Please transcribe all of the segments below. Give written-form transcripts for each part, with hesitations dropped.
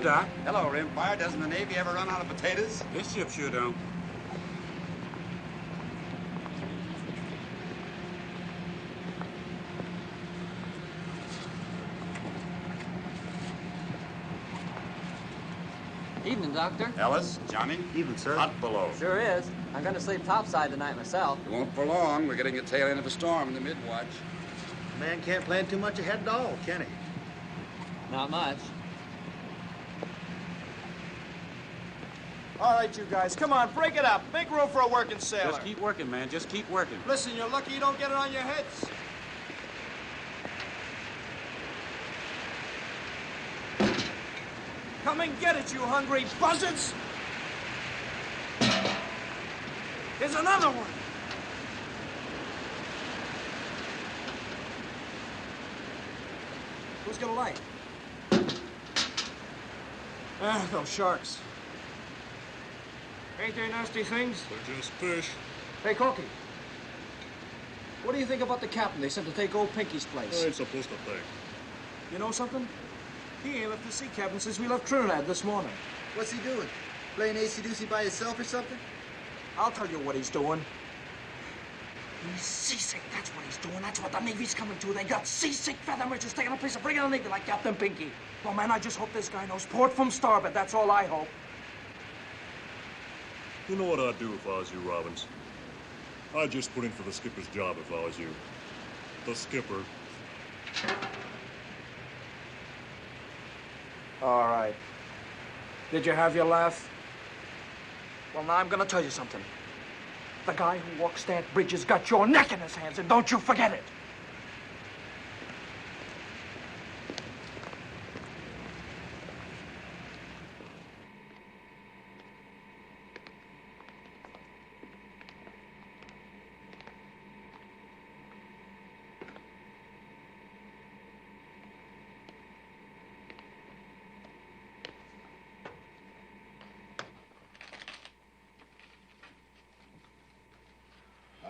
Doc. Hello, Rimfire. Doesn't the Navy ever run out of potatoes? This ship sure don't. Evening, Doctor. Ellis, Johnny. Evening, sir. Hot below. Sure is. I'm going to sleep topside tonight myself. It won't for long. We're getting the tail end of a storm in the mid-watch. A man can't plan too much ahead at all, can he? Not much. All right, you guys, come on, break it up. Make room for a working sailor. Just keep working, man. Just keep working. Listen, you're lucky you don't get it on your heads. Come and get it, you hungry buzzards! Here's another one. Who's gonna light? Ah, those sharks. Ain't they nasty things? They're just fish. Hey, Corky. What do you think about the captain they sent to take old Pinky's place? I ain't supposed to think. You know something? He ain't left the sea cabin since we left Trinidad this morning. What's he doing? Playing AC/DC by himself or something? I'll tell you what he's doing. He's seasick. That's what he's doing. That's what the Navy's coming to. They got seasick feather merchants taking a place of bringing a Navy like Captain Pinky. Well, man, I just hope this guy knows port from starboard. That's all I hope. You know what I'd do if I was you, Robbins? I'd just put in for the skipper's job if I was you. The skipper. All right. Did you have your laugh? Well, now I'm gonna tell you something. The guy who walks that bridge has got your neck in his hands, and don't you forget it.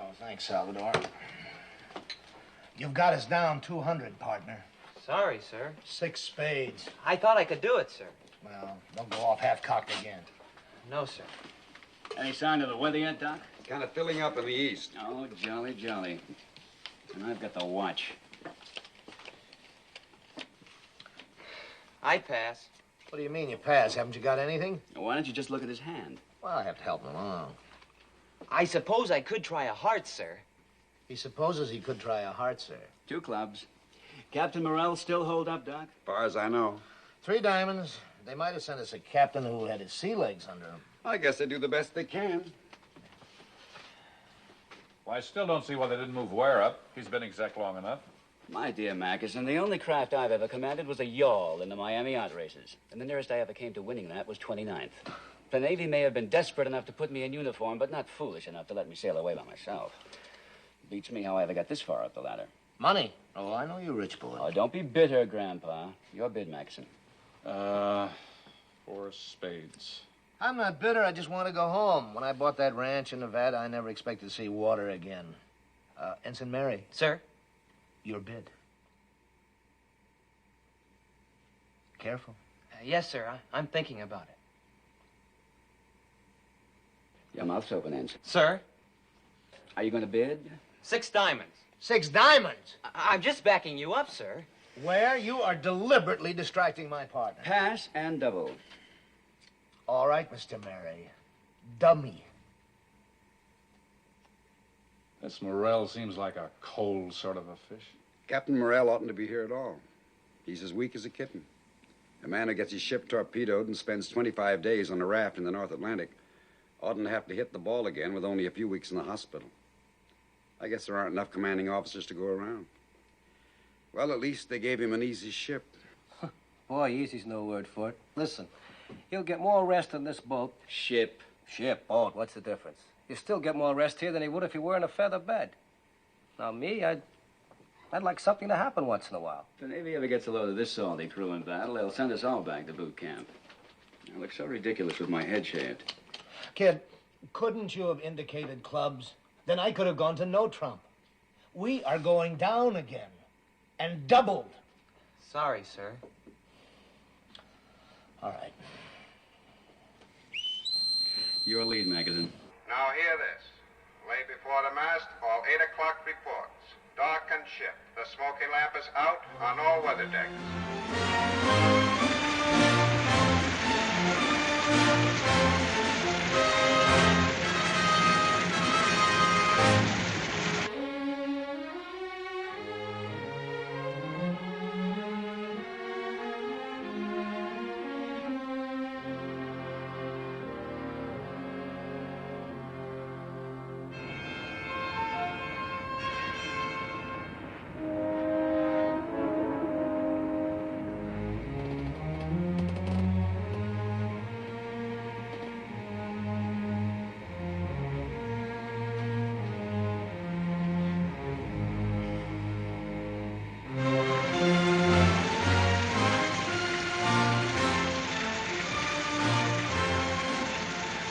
Oh, thanks, Salvador. You've got us down 200, partner. Sorry, sir. 6 spades. I thought I could do it, sir. Well, don't go off half-cocked again. No, sir. Any sign of the weather yet, Doc? Kind of filling up in the east. Oh, jolly, jolly. And I've got the watch. I'd pass. What do you mean you pass? Haven't you got anything? Why don't you just look at his hand? Well, I have to help him along. I suppose I could try a heart, sir. He supposes he could try a heart, sir. 2 clubs. Captain Morrell still hold up, Doc? As far as I know. 3 diamonds. They might have sent us a captain who had his sea legs under him. I guess they do the best they can. Well, I still don't see why they didn't move Ware up. He's been exec long enough. My dear Mackerson, the only craft I've ever commanded was a yawl in the Miami yacht races. And the nearest I ever came to winning that was 29th. The Navy may have been desperate enough to put me in uniform, but not foolish enough to let me sail away by myself. Beats me how I ever got this far up the ladder. Money? Oh, I know you rich boy. Oh, don't be bitter, Grandpa. Your bid, Mackerson. 4 spades. I'm not bitter. I just want to go home. When I bought that ranch in Nevada, I never expected to see water again. Ensign Mary. Sir? Your bid. Careful. Yes, sir. I'm thinking about it. Your mouth's open, Ensign. Sir? Are you going to bid? 6 diamonds. 6 diamonds? I'm just backing you up, sir. Where you are deliberately distracting my partner. Pass and double. All right, Mr. Mary. Dummy. This Morrell seems like a cold sort of a fish. Captain Morrell oughtn't to be here at all. He's as weak as a kitten. A man who gets his ship torpedoed and spends 25 days on a raft in the North Atlantic oughtn't to have to hit the ball again with only a few weeks in the hospital. I guess there aren't enough commanding officers to go around. Well, at least they gave him an easy ship. Boy, easy's no word for it. Listen, he'll get more rest on this boat. Ship. Boat, what's the difference? He'll still get more rest here than he would if he were in a feather bed. Now, me, I'd like something to happen once in a while. If the Navy ever gets a load of this salty crew in battle, they'll send us all back to boot camp. I look so ridiculous with my head shaved. Kid, couldn't you have indicated clubs? Then I could have gone to no trump. We are going down again. And doubled. Sorry, sir. All right. Your lead, Magazine. Now hear this. Lay before the mast, all 8 o'clock reports. Darkened ship. The smoking lamp is out on all weather decks.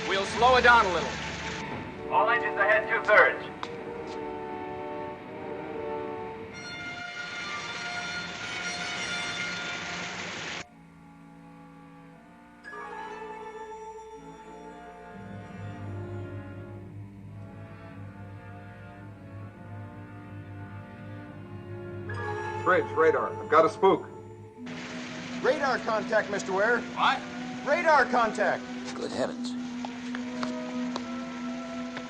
We'll slow it down a little. All engines ahead 2/3. Bridge, radar. I've got a spook. Radar contact, Mr. Ware. What? Radar contact. Good heavens.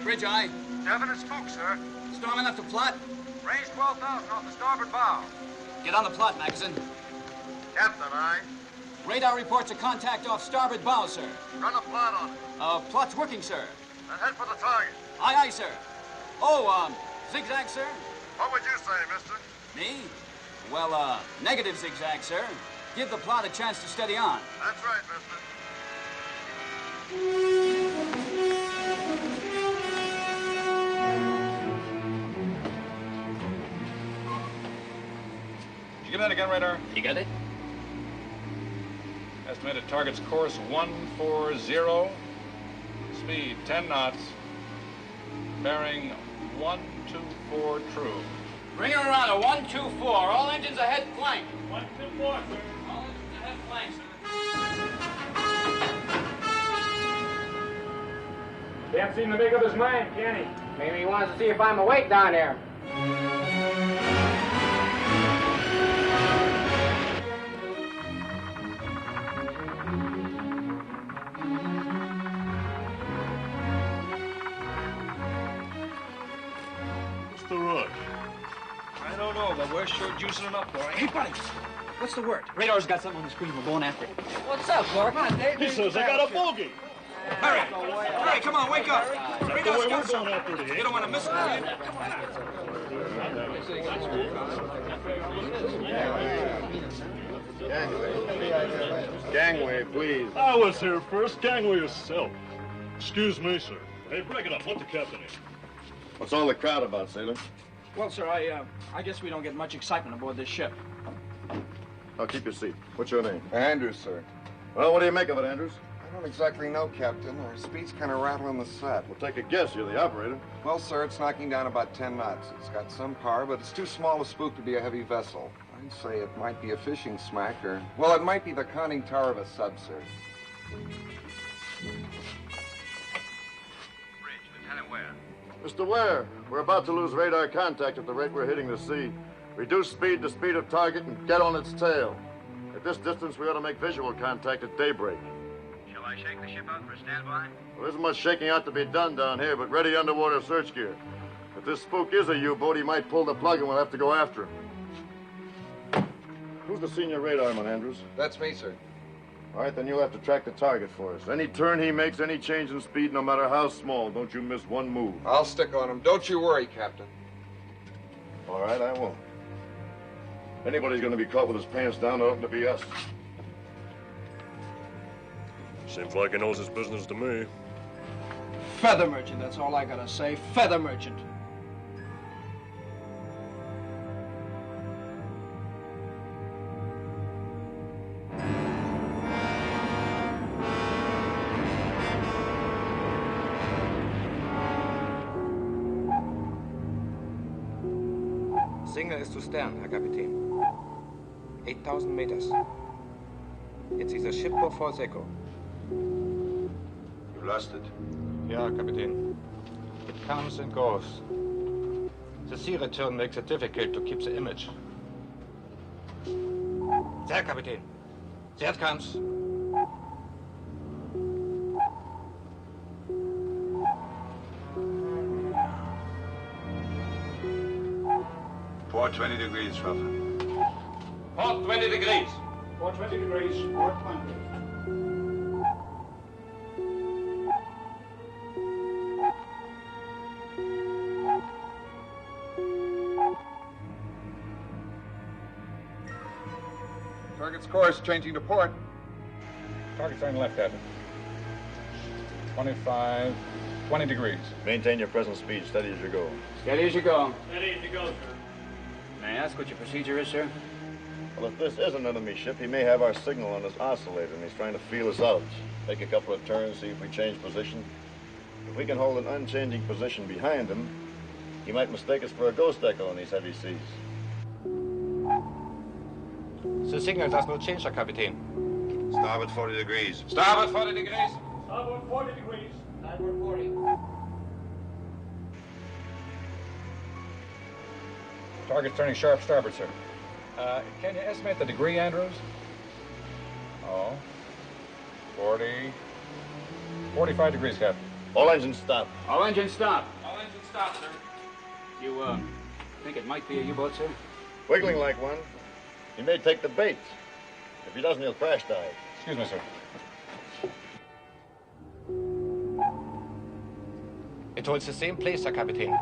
Bridge eye. Definite spook, sir. Storm enough to plot. Range 12,000 off the starboard bow. Get on the plot, Magazine. Captain, aye. Radar reports a contact off starboard bow, sir. Run a plot on it. Plot's working, sir. And head for the target. Aye, aye, sir. Oh, zigzag, sir? What would you say, mister? Me? Well, negative zigzag, sir. Give the plot a chance to steady on. That's right, mister. Did you get that again, radar? You got it? Estimated target's course 140. Speed 10 knots. Bearing 124 true. Bring her around a 124. All engines ahead flank. 124, sir. All engines ahead flank, sir. Can't seem to make up his mind, can he? Maybe he wants to see if I'm awake down there. What's the rush? I don't know, but we're sure juicing it up for it. Hey, buddy, what's the word? Radar's got something on the screen. We're going after it. What's up, Clark? Come on, Dave. He says I got a bogey. Hurry! Hurry, come on, wake up. That's the Radar's way got we're going something. after the You don't want to miss it, do you? Gangway, please. I was here first. Gangway yourself. Excuse me, sir. Hey, break it up. Let the captain in. What's all the crowd about, sailor? Well, sir, I guess we don't get much excitement aboard this ship. Now, keep your seat. What's your name? Andrews, sir. Well, what do you make of it, Andrews? I don't exactly know, Captain. Our speed's kind of rattling the set. We'll take a guess. You're the operator. Well, sir, it's knocking down about 10 knots. It's got some power, but it's too small a spook to be a heavy vessel. I'd say it might be a fishing smack, or... well, it might be the conning tower of a sub, sir. Bridge, Lieutenant Ware. Mr. Ware, we're about to lose radar contact at the rate we're hitting the sea. Reduce speed to speed of target and get on its tail. At this distance, we ought to make visual contact at daybreak. Shall I shake the ship out for a standby? Well, there isn't much shaking out to be done down here, but ready underwater search gear. If this spook is a U-boat, he might pull the plug and we'll have to go after him. Who's the senior radarman, Andrews? That's me, sir. All right, then you'll have to track the target for us. Any turn he makes, any change in speed, no matter how small, don't you miss one move. I'll stick on him. Don't you worry, Captain. All right, I won't. Anybody's going to be caught with his pants down, it ought to be us. Seems like he knows his business to me. Feather merchant, that's all I gotta say. Feather merchant. Signal ist zu Stern, Herr Kapitän. 8,000 meters. It is a ship for false echo. You've lost it. Yeah, Captain. It comes and goes. The sea return makes it difficult to keep the image. There, Captain. There it comes. Port 20 degrees, Schwaffer. Port 20 degrees. Port 20 degrees, port 20. Target's course, changing to port. Target turn left, Captain. 25, 20 degrees. Maintain your present speed, steady as you go. Steady as you go. Steady as you go, sir. May I ask what your procedure is, sir? Well, if this is an enemy ship, he may have our signal on his oscillator, and he's trying to feel us out. Take a couple of turns, see if we change position. If we can hold an unchanging position behind him, he might mistake us for a ghost echo in these heavy seas. The signal does not change, Captain. Starboard 40 degrees. Starboard 40 degrees. Starboard 40 degrees. Starboard 40. Target turning sharp starboard, sir. Can you estimate the degree, Andrews? Oh. 40. 45 degrees, Captain. All engines stop. All engines stop. All engines stop, sir. You, think it might be a U-boat, sir? Wiggling like one. He may take the bait. If he doesn't, he'll crash dive. Excuse me, sir. It holds the same place, Captain.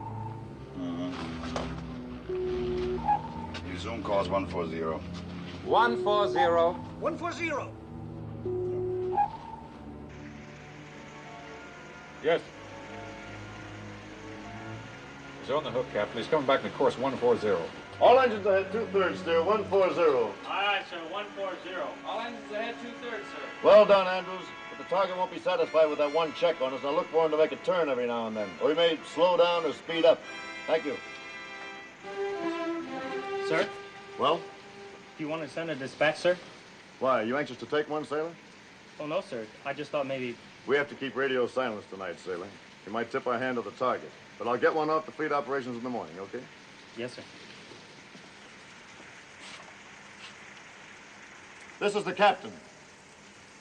Your zoom calls 140. 140. 140. Yes. He's on the hook, Captain. He's coming back to course 140. All engines ahead, 2/3 steer, 140. Aye, sir, 140. All engines ahead, 2/3, sir. Well done, Andrews. But the target won't be satisfied with that one check on us, and I'll look for him to make a turn every now and then. Or he may slow down or speed up. Thank you. Sir, Well? do you want to send a dispatch, sir? Why, are you anxious to take one, sailor? Oh, no, sir. I just thought maybe... We have to keep radio silence tonight, sailor. You might tip our hand to the target. But I'll get one off to fleet operations in the morning, okay? Yes, sir. This is the captain.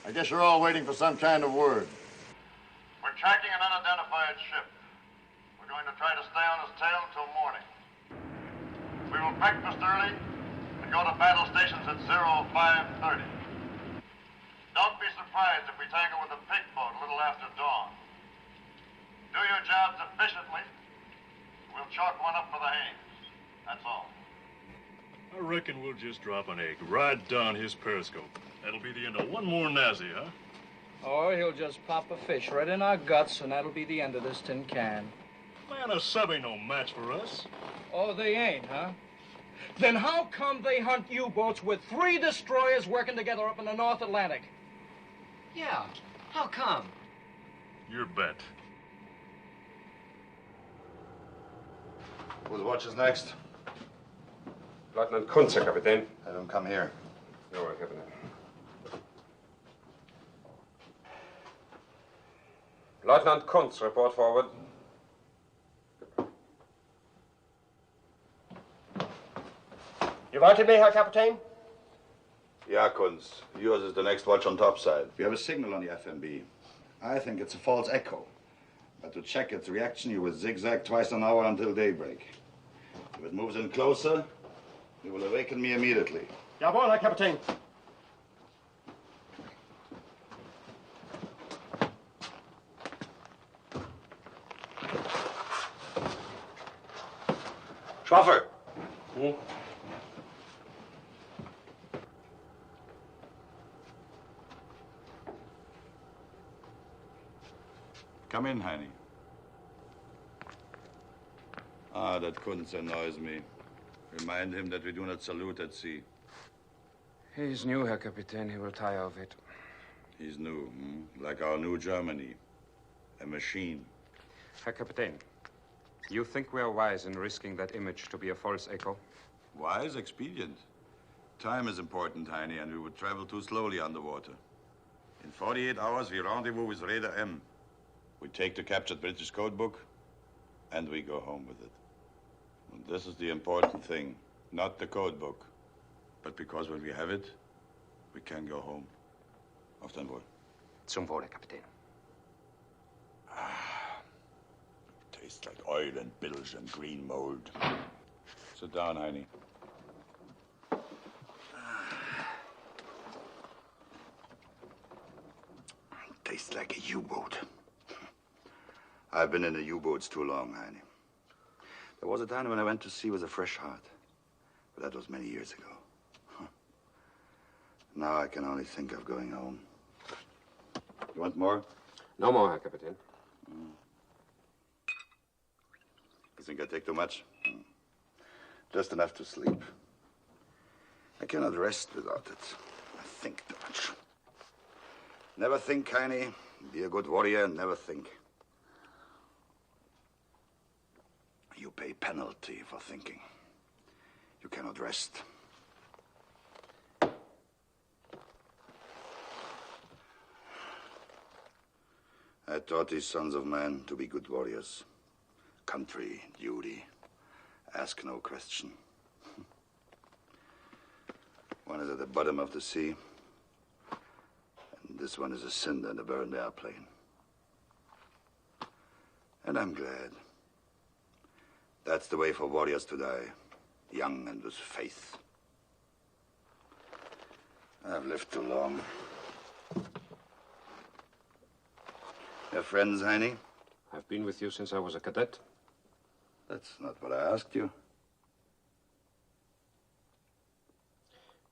I guess you're all waiting for some kind of word. We're tracking an unidentified ship. We're going to try to stay on his tail until morning. We will breakfast early and go to battle stations at 0530. Don't be surprised if we tangle with a pig boat a little after dawn. Do your jobs efficiently. We'll chalk one up for the Haines. That's all. I reckon we'll just drop an egg right down his periscope. That'll be the end of one more Nazi, huh? Or he'll just pop a fish right in our guts, and that'll be the end of this tin can. Man, a sub ain't no match for us. Oh, they ain't, huh? Then how come they hunt U-boats with 3 destroyers working together up in the North Atlantic? Yeah, how come? Your bet. Whose watch is next? Lieutenant Kunze, Captain. Have him come here. No, Captain. Lieutenant Kunze, report forward. You wanted me, Herr Captain? Yeah, Kunz. Yours is the next watch on topside. We have a signal on the FMB. I think it's a false echo. But to check its reaction, you will zigzag twice an hour until daybreak. If it moves in closer, you will awaken me immediately. Jawohl, Herr Captain. Schwaffer! Come in, Heine. Ah, that Kunz annoys me. Remind him that we do not salute at sea. He's new, Herr Captain. He will tire of it. He's new, like our new Germany. A machine. Herr Captain, you think we are wise in risking that image to be a false echo? Wise, expedient. Time is important, Heine, and we would travel too slowly underwater. In 48 hours, we rendezvous with Raider M. We take the captured British code book, and we go home with it. And this is the important thing, not the code book. But because when we have it, we can go home. Auf dein Wohl. Zum Wohle, Kapitän. Tastes like oil and bilge and green mold. Sit down, Heine. Tastes like a U-boat. I've been in the U-boats too long, Heine. There was a time when I went to sea with a fresh heart. But that was many years ago. Now I can only think of going home. You want more? No more, Herr Kapitän. You think I take too much? Just enough to sleep. I cannot rest without it. I think too much. Never think, Heine. Be a good warrior and never think. You pay penalty for thinking. You cannot rest. I taught these sons of men to be good warriors. Country, duty, ask no question. One is at the bottom of the sea, and this one is a cinder in a burned airplane. And I'm glad. That's the way for warriors to die, young and with faith. I've lived too long. Your friends, Heine? I've been with you since I was a cadet. That's not what I asked you.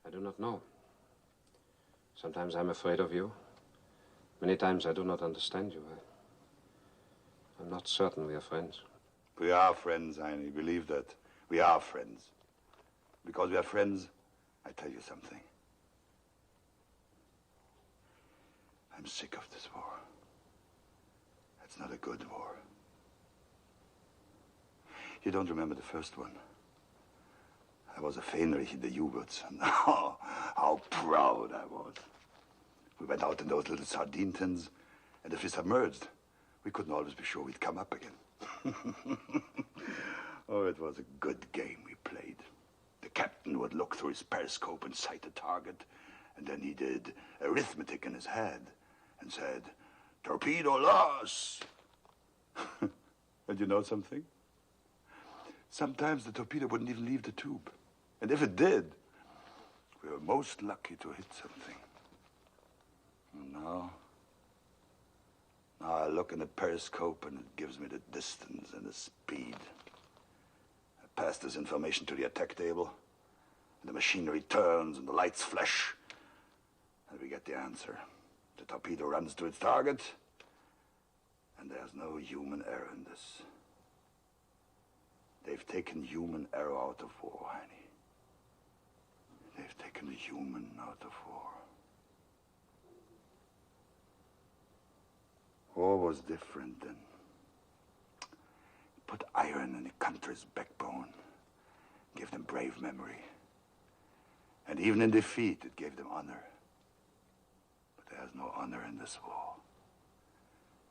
I do not know. Sometimes I'm afraid of you. Many times I do not understand you. I'm not certain we are friends. We are friends, Heine. Believe that. We are friends. Because we are friends, I tell you something. I'm sick of this war. It's not a good war. You don't remember the first one? I was a Fähnrich in the U-boats, and how proud I was. We went out in those little sardine tins, and if we submerged, we couldn't always be sure we'd come up again. Oh, it was a good game we played. The captain would look through his periscope and sight a target, and then he did arithmetic in his head and said, "Torpedo loss." And you know something? Sometimes the torpedo wouldn't even leave the tube. And if it did, we were most lucky to hit something. And now I look in the periscope and it gives me the distance and the speed. I pass this information to the attack table, and the machinery turns and the lights flash, and we get the answer. The torpedo runs to its target, and there's no human error in this. They've taken human error out of war, Heine. They've taken the human out of war. War was different then. It put iron in the country's backbone, gave them brave memory. And even in defeat, it gave them honor. But there's no honor in this war.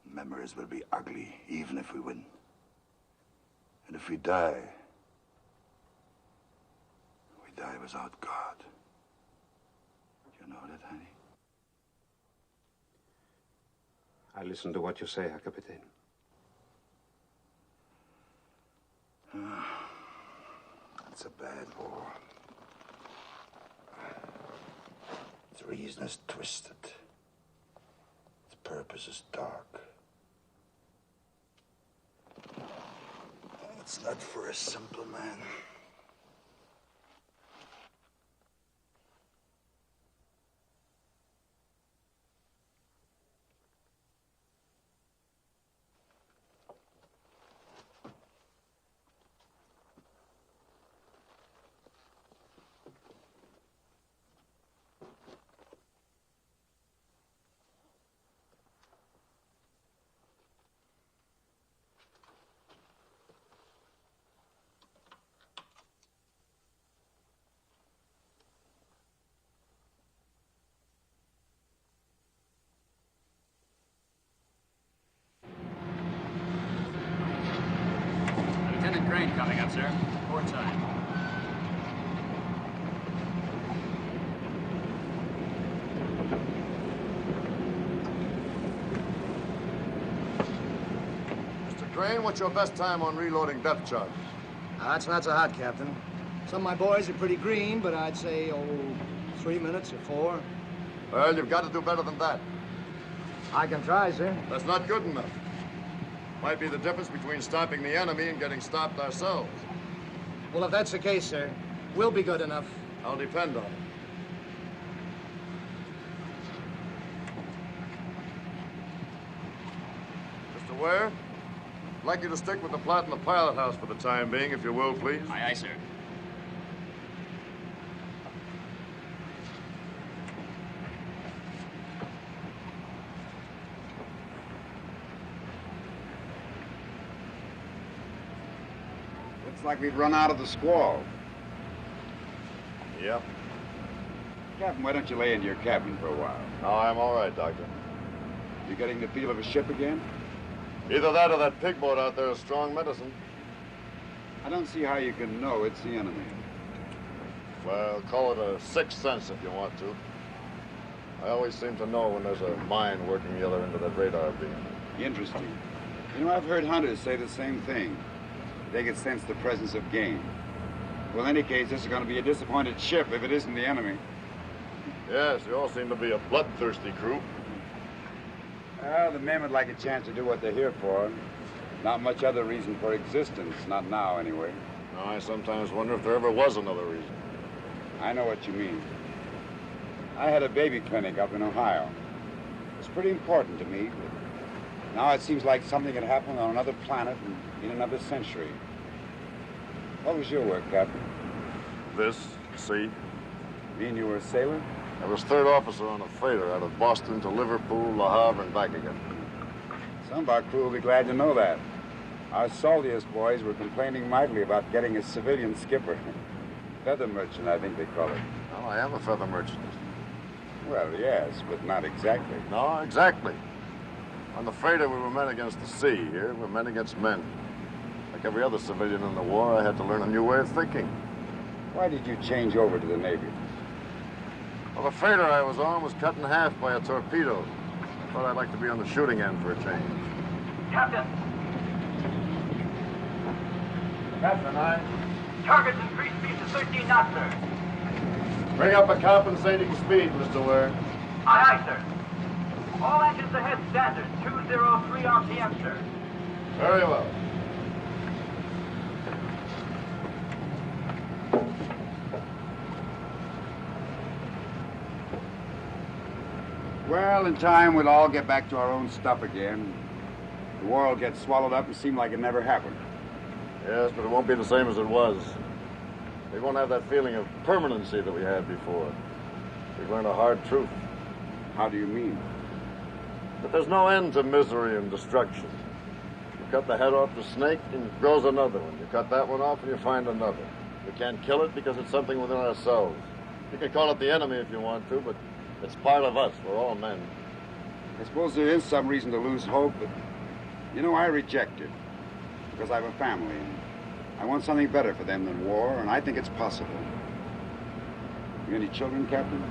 Memories will be ugly, even if we win. And if we die, we die without God. You know that, honey? I listen to what you say, Herr Kapitän. It's a bad war. Its reason is twisted. Its purpose is dark. It's not for a simple man. Lieutenant Crane coming up, sir. Port side. Mr. Crane, what's your best time on reloading depth charges? That's not so hot, Captain. Some of my boys are pretty green, but I'd say, 3 minutes or 4. Well, you've got to do better than that. I can try, sir. That's not good enough. Might be the difference between stopping the enemy and getting stopped ourselves. Well, if that's the case, sir, we'll be good enough. I'll depend on it. Mr. Ware, I'd like you to stick with the plot in the pilot house for the time being, if you will, please. Aye, aye, sir. Looks like we've run out of the squall. Yep. Captain, why don't you lay in your cabin for a while? No, I'm all right, Doctor. You getting the feel of a ship again? Either that or that pig boat out there is strong medicine. I don't see how you can know it's the enemy. Well, call it a sixth sense if you want to. I always seem to know when there's a mine working the other end of that radar beam. Interesting. You know, I've heard hunters say the same thing. They can sense the presence of game. Well, in any case, this is going to be a disappointed ship if it isn't the enemy. Yes, you all seem to be a bloodthirsty crew. Well, the men would like a chance to do what they're here for. Not much other reason for existence, not now anyway. No, I sometimes wonder if there ever was another reason. I know what you mean. I had a baby clinic up in Ohio. It was pretty important to me, but now it seems like something had happened on another planet and in another century. What was your work, Captain? This, sea. Mean you were a sailor? I was third officer on a freighter out of Boston to Liverpool, Le Havre, and back again. Some of our crew will be glad to know that. Our saltiest boys were complaining mightily about getting a civilian skipper. Feather merchant, I think they call it. Well, I am a feather merchant. Well, yes, but not exactly. No, exactly. On the freighter, we were men against the sea. Here, we're men against men. Like every other civilian in the war, I had to learn a new way of thinking. Why did you change over to the Navy? Well, the freighter I was on was cut in half by a torpedo. I thought I'd like to be on the shooting end for a change. Captain, Captain, target's increased speed to 13 knots, sir. Bring up a compensating speed, Mr. Ware. Aye, aye, sir. All engines ahead standard, 203 RPM, sir. Very well. Well, in time, we'll all get back to our own stuff again. The war will get swallowed up and seem like it never happened. Yes, but it won't be the same as it was. We won't have that feeling of permanency that we had before. We've learned a hard truth. How do you mean? That there's no end to misery and destruction. You cut the head off the snake and it grows another one. You cut that one off and you find another. You can't kill it because it's something within ourselves. You can call it the enemy if you want to, but it's part of us. We're all men. I suppose there is some reason to lose hope, but, you know, I reject it. Because I have a family, and I want something better for them than war, and I think it's possible. You any children, Captain?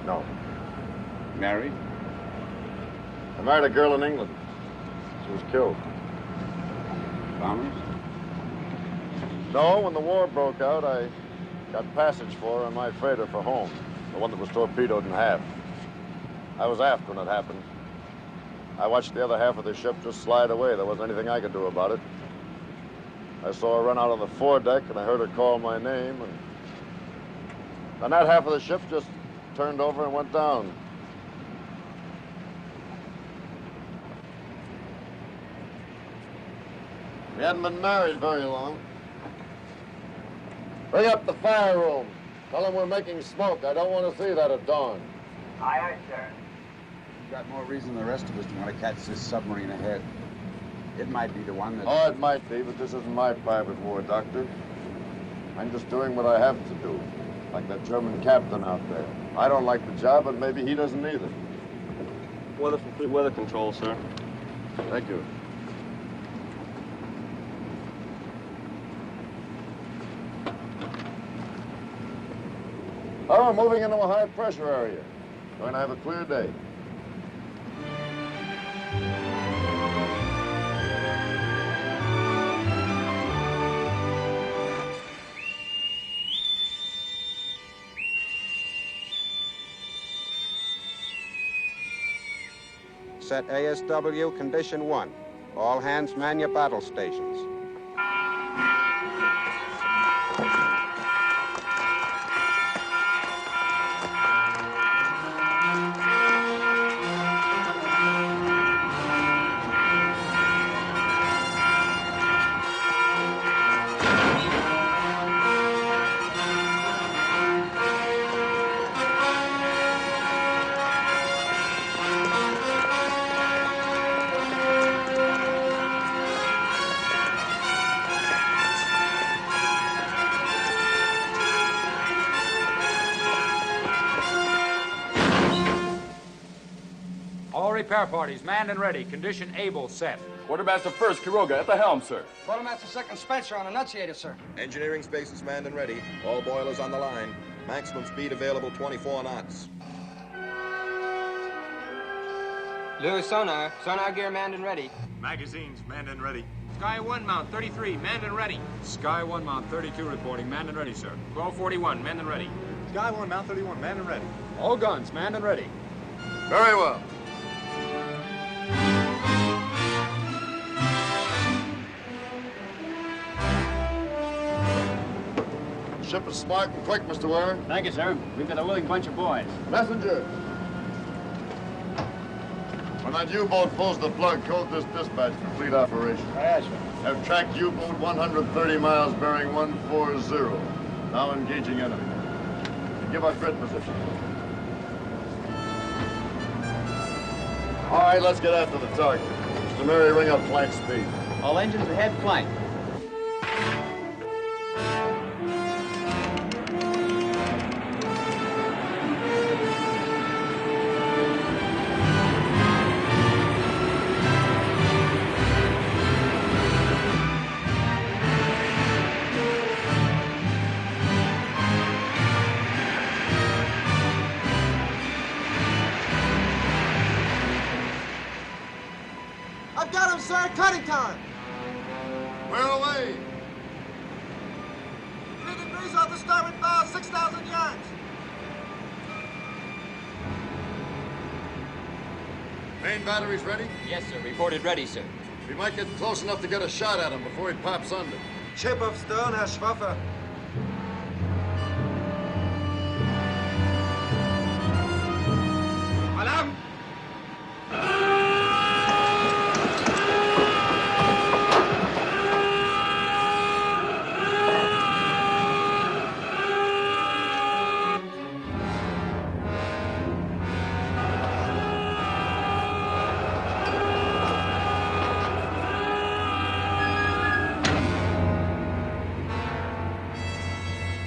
No. Married? I married a girl in England. She was killed. Bombers? No, when the war broke out, I got passage for her on my freighter for home, the one that was torpedoed in half. I was aft when it happened. I watched the other half of the ship just slide away. There wasn't anything I could do about it. I saw her run out on the foredeck, and I heard her call my name, and then that half of the ship just turned over and went down. We hadn't been married very long. Bring up the fire room. Tell them we're making smoke. I don't want to see that at dawn. Aye, aye, sir. You've got more reason than the rest of us to want to catch this submarine ahead. It might be the one that... Oh, it might be, but this isn't my private war, Doctor. I'm just doing what I have to do, like that German captain out there. I don't like the job, but maybe he doesn't either. Weather control, sir. Thank you. Oh, we're moving into a high-pressure area. Going to have a clear day. Set ASW Condition 1. All hands man your battle stations. All repair parties manned and ready. Condition able, set. Quartermaster first, Quiroga, at the helm, sir. Quartermaster second, Spencer on annunciator, sir. Engineering spaces manned and ready. All boilers on the line. Maximum speed available 24 knots. Lewis sonar. Sonar gear manned and ready. Magazines manned and ready. Sky 1 mount 33, manned and ready. Sky 1 mount 32 reporting, manned and ready, sir. 1241, manned and ready. Sky 1 mount 31 manned and ready. All guns manned and ready. Very well. Ship is smart and quick, Mr. Ware. Thank you, sir. We've got a willing bunch of boys. Messenger. When that U-boat pulls the plug, code this dispatch for fleet operation. Yes, sir. Have tracked U-boat 130 miles bearing 140. Now engaging enemy. Give our grid position. All right, let's get after the target. Mr. Mary, ring up flank speed. All engines ahead, flank. I've got him, sir. Cutting time. Where away? 3 degrees off the starboard bow, 6,000 yards. Main batteries ready? Yes, sir. Reported ready, sir. We might get close enough to get a shot at him before he pops under. Chip of stern, Herr Schwaffer. Alarm!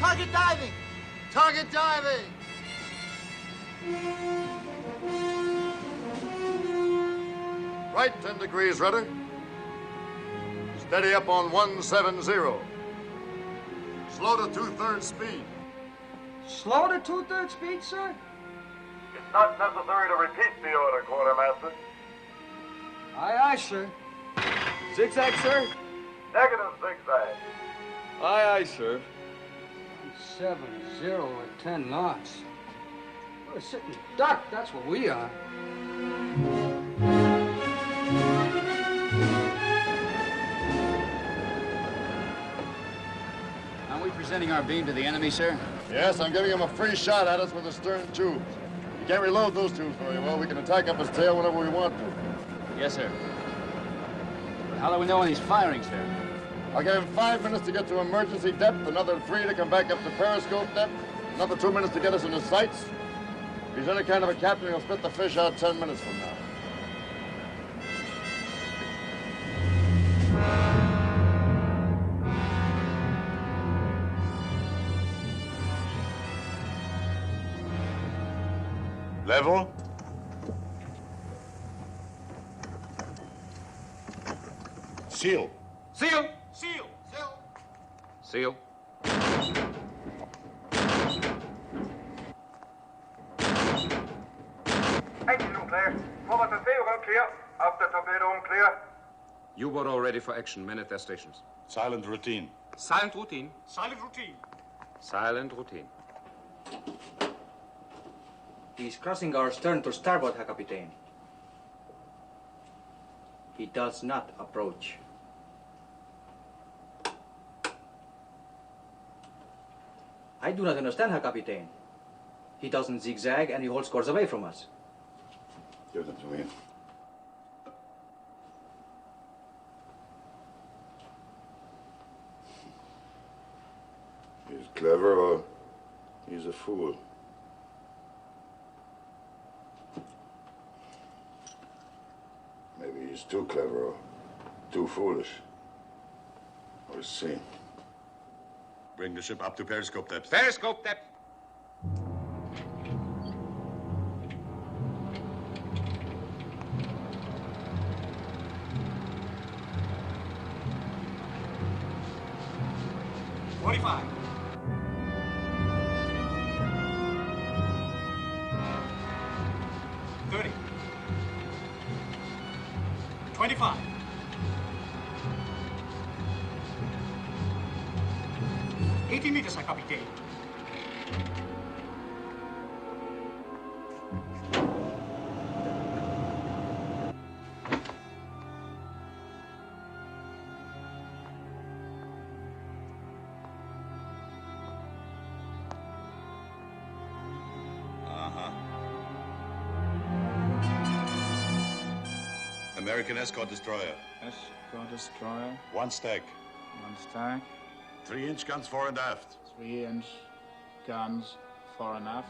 Target diving. Target diving. Right 10 degrees rudder. Steady up on 170. Slow to 2/3 speed. Slow to 2/3 speed, sir? It's not necessary to repeat the order, Quartermaster. Aye, aye, sir. Zigzag, sir? Negative zigzag. Aye, aye, sir. 70 at 10 knots. We're a sitting duck, that's what we are. Are we presenting our beam to the enemy, sir? Yes, I'm giving him a free shot at us with the stern tubes. You can't reload those tubes very well. We can attack up his tail whenever we want to. Yes, sir. But how do we know when he's firing, sir? I'll give him 5 minutes to get to emergency depth, another 3 to come back up to periscope depth, another 2 minutes to get us in his sights. If he's any kind of a captain, he'll spit the fish out 10 minutes from now. Level. Seal. Seal! Seal! Seal. Engine room clear. Forward and vehicle clear. After torpedo room clear. U-boat all ready for action. Men at their stations. Silent routine. Silent routine. Silent routine. Silent routine. He's crossing our stern to starboard, Herr Kapitän. He does not approach. I do not understand, Herr Kapitän. He doesn't zigzag and he holds course away from us. Give them to me. He's clever or he's a fool. Maybe he's too clever or too foolish. We'll see. Bring the ship up to periscope depth. Periscope depth. $45. 30. 25. 80 meters, Herr Kapitän. American escort destroyer. Escort destroyer. One stack. One stack. 3-inch guns fore and aft. 3-inch guns fore and aft.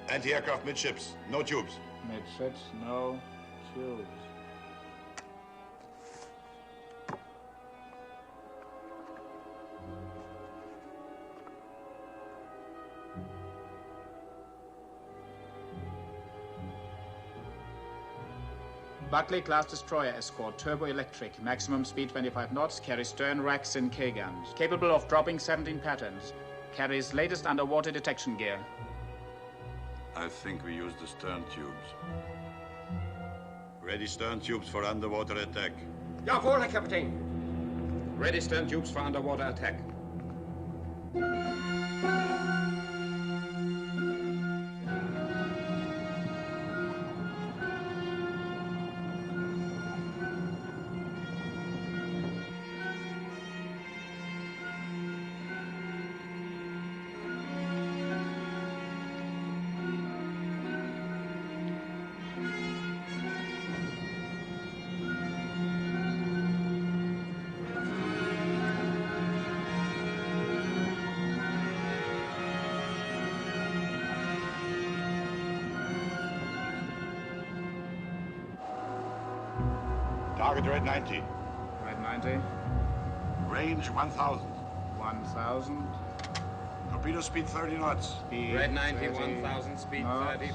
Anti-aircraft midships. No tubes. Midships, no tubes. Buckley-class destroyer escort, turbo-electric, maximum speed 25 knots, carries stern racks and K-guns. Capable of dropping 17 patterns. Carries latest underwater detection gear. I think we use the stern tubes. Ready stern tubes for underwater attack. Jawohl, Herr Kapitän. Ready stern tubes for underwater attack. Target red 90. Red 90. Range 1,000. 1,000. Torpedo speed 30 knots. Speed Red 90, 30 1,000, speed knots. 30.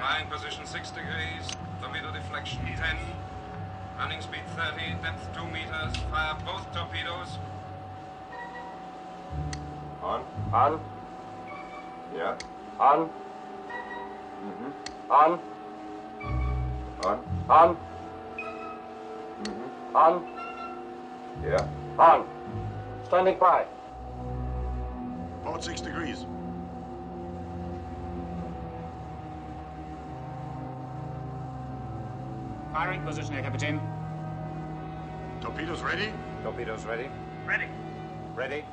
Firing position 6 degrees. Torpedo deflection 10. Running speed 30, depth 2 meters. Fire both torpedoes. On. Yeah. On. On. On. On. Yeah. On. Standing by. Port 6 degrees. Firing position, Herr Kapitän. Torpedoes ready? Torpedoes ready. Ready. Ready.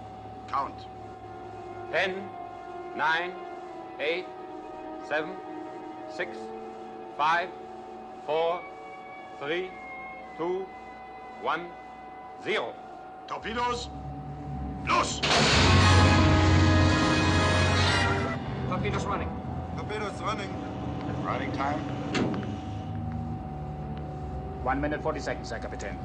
Count. 10, 9, 8, 7, 6, 5, 4, 3, 2, 1, 0. Torpedoes, los! Torpedoes running. Torpedoes running. Running time. 1 minute 40 seconds, Herr Kapitän.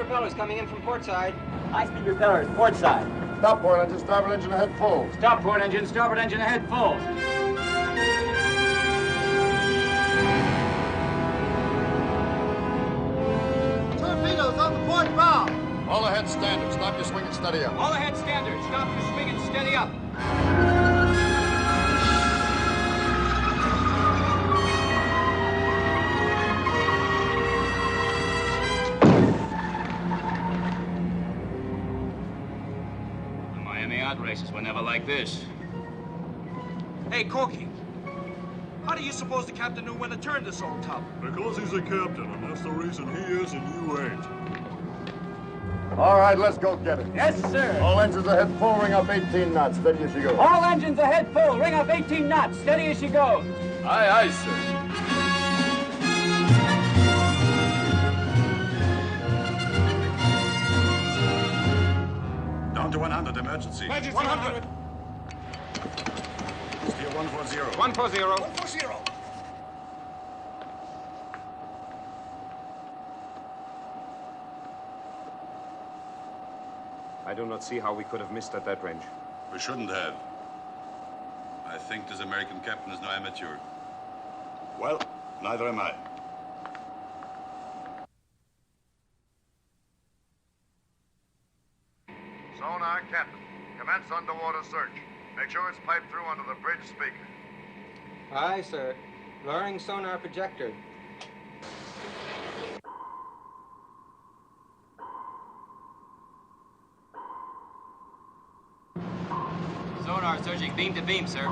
propellers coming in from port side. High-speed propellers, port side. Stop port engine, starboard engine ahead full. Stop port engine, starboard engine ahead full. Torpedoes on the port bow. All ahead standard. Stop your swing and steady up. All ahead standard. Stop your swing and steady up. The Miami yacht races were never like this. Hey, Corky. How do you suppose the captain knew when to turn this old tub? Because he's a captain, and that's the reason he is and you ain't. All right, let's go get it. Yes, sir. All engines ahead full, ring up 18 knots. Steady as you go. All engines ahead full. Ring up 18 knots. Steady as she goes. Aye, aye, sir. Down to 100, emergency. Emergency 100. Steer 140. 140. 140. I do not see how we could have missed at that range. We shouldn't have. I think this American captain is no amateur. Well, neither am I. Sonar, Captain. Commence underwater search. Make sure it's piped through under the bridge speaker. Aye, sir. Lowering sonar projector. Sonar searching beam to beam, sir.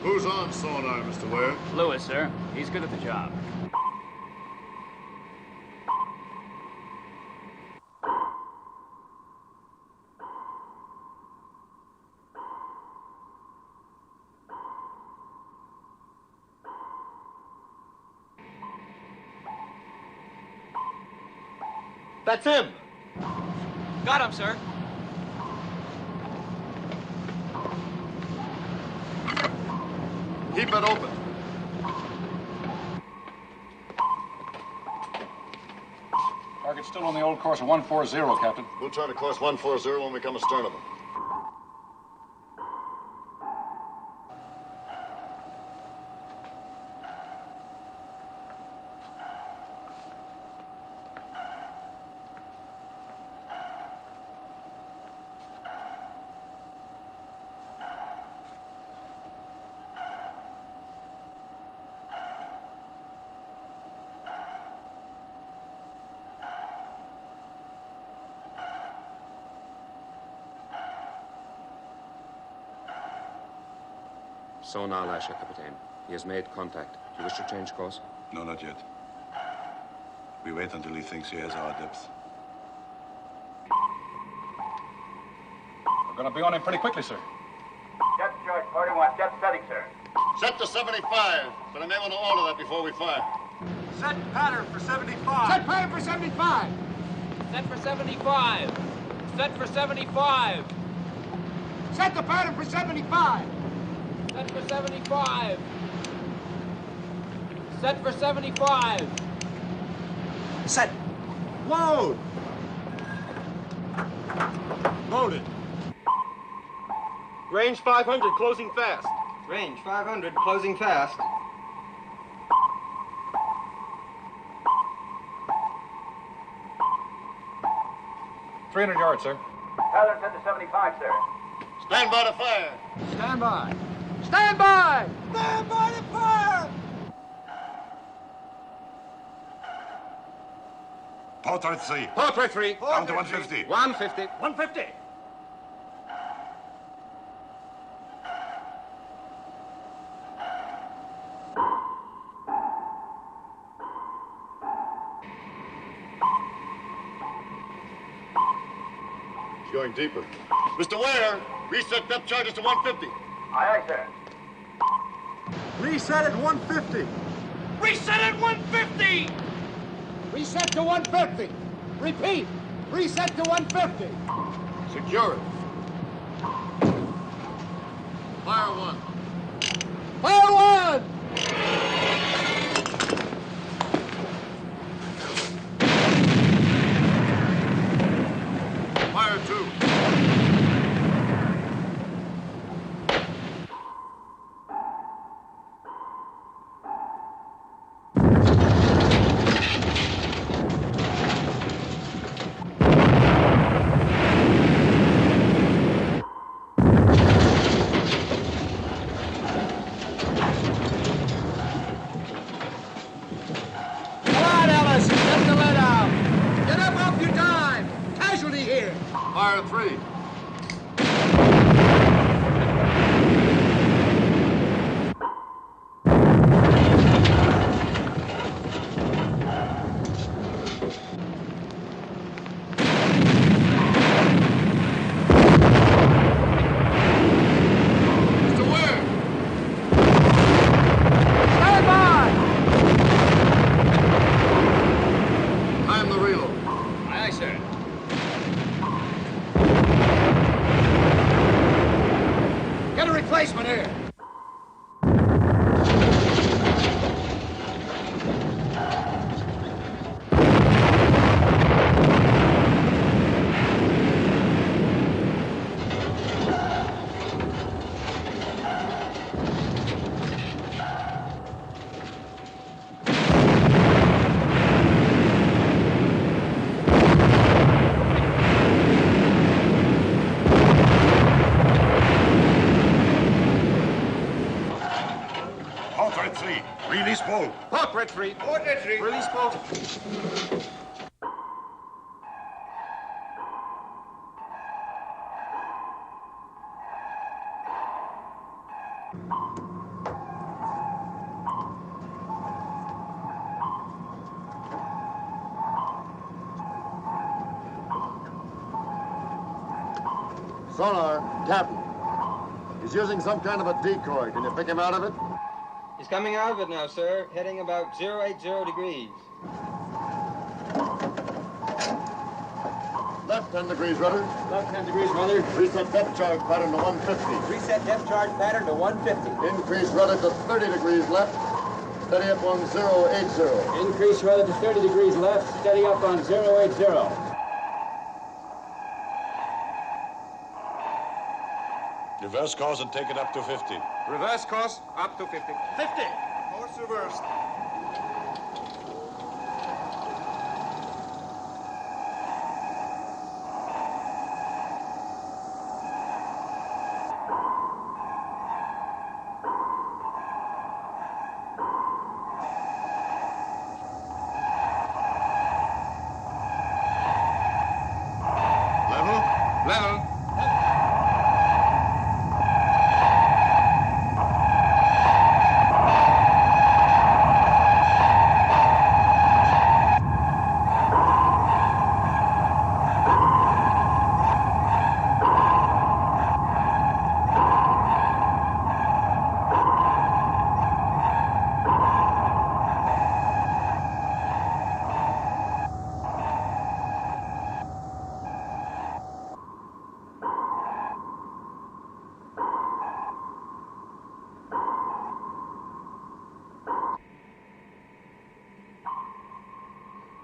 Who's on sonar, Mr. Ware? Lewis, sir. He's good at the job. That's him. Got him, sir. Keep it open. Target's still on the old course of 140, Captain. We'll turn to course 140 when we come astern of them. Sonar lasher, Captain. He has made contact. Do you wish to change course? No, not yet. We wait until he thinks he has our depth. We're going to be on him pretty quickly, sir. Jet George 41, jet setting, sir. Set to 75, but I may want to alter that before we fire. Set pattern for 75. Set pattern for 75. Set for 75. Set for 75. Set the pattern for 75. Set for 75. Set for 75. Set. Load! Loaded. Range 500, closing fast. Range 500, closing fast. $300 yards, sir. Pattern set to 75, sir. Stand by to fire. Stand by. Stand by! Stand by to fire! Portrait 3. Portrait 3. Down to 150. 150. 150. It's going deeper. Mr. Ware, reset depth charges to 150. Aye, aye, sir. Reset at 150. Reset at 150! Reset to 150. Repeat. Reset to 150. Secure it. Fire one. Fire one! Fire two. Come on, Ellis. Let the lead out. Get up off your dime. Casualty here. Fire three. Mr. Ware. Stand by. Time the reload. Aye, aye, sir. Get a replacement here. Portrait 3. Release Powell. Portrait 3. Portrait 3. Release Powell. Sonar, Captain. He's using some kind of a decoy. Can you pick him out of it? He's coming out of it now, sir. Heading about 080 degrees. Left 10 degrees rudder. Left 10 degrees, rudder. Reset depth charge pattern to 150. Reset depth charge pattern to 150. Increase rudder to 30 degrees left. Steady up on 080. Increase rudder to 30 degrees left. Steady up on 080. Reverse course and take it up to 50. Reverse course up to 50. 50. Course reversed. Level? Level.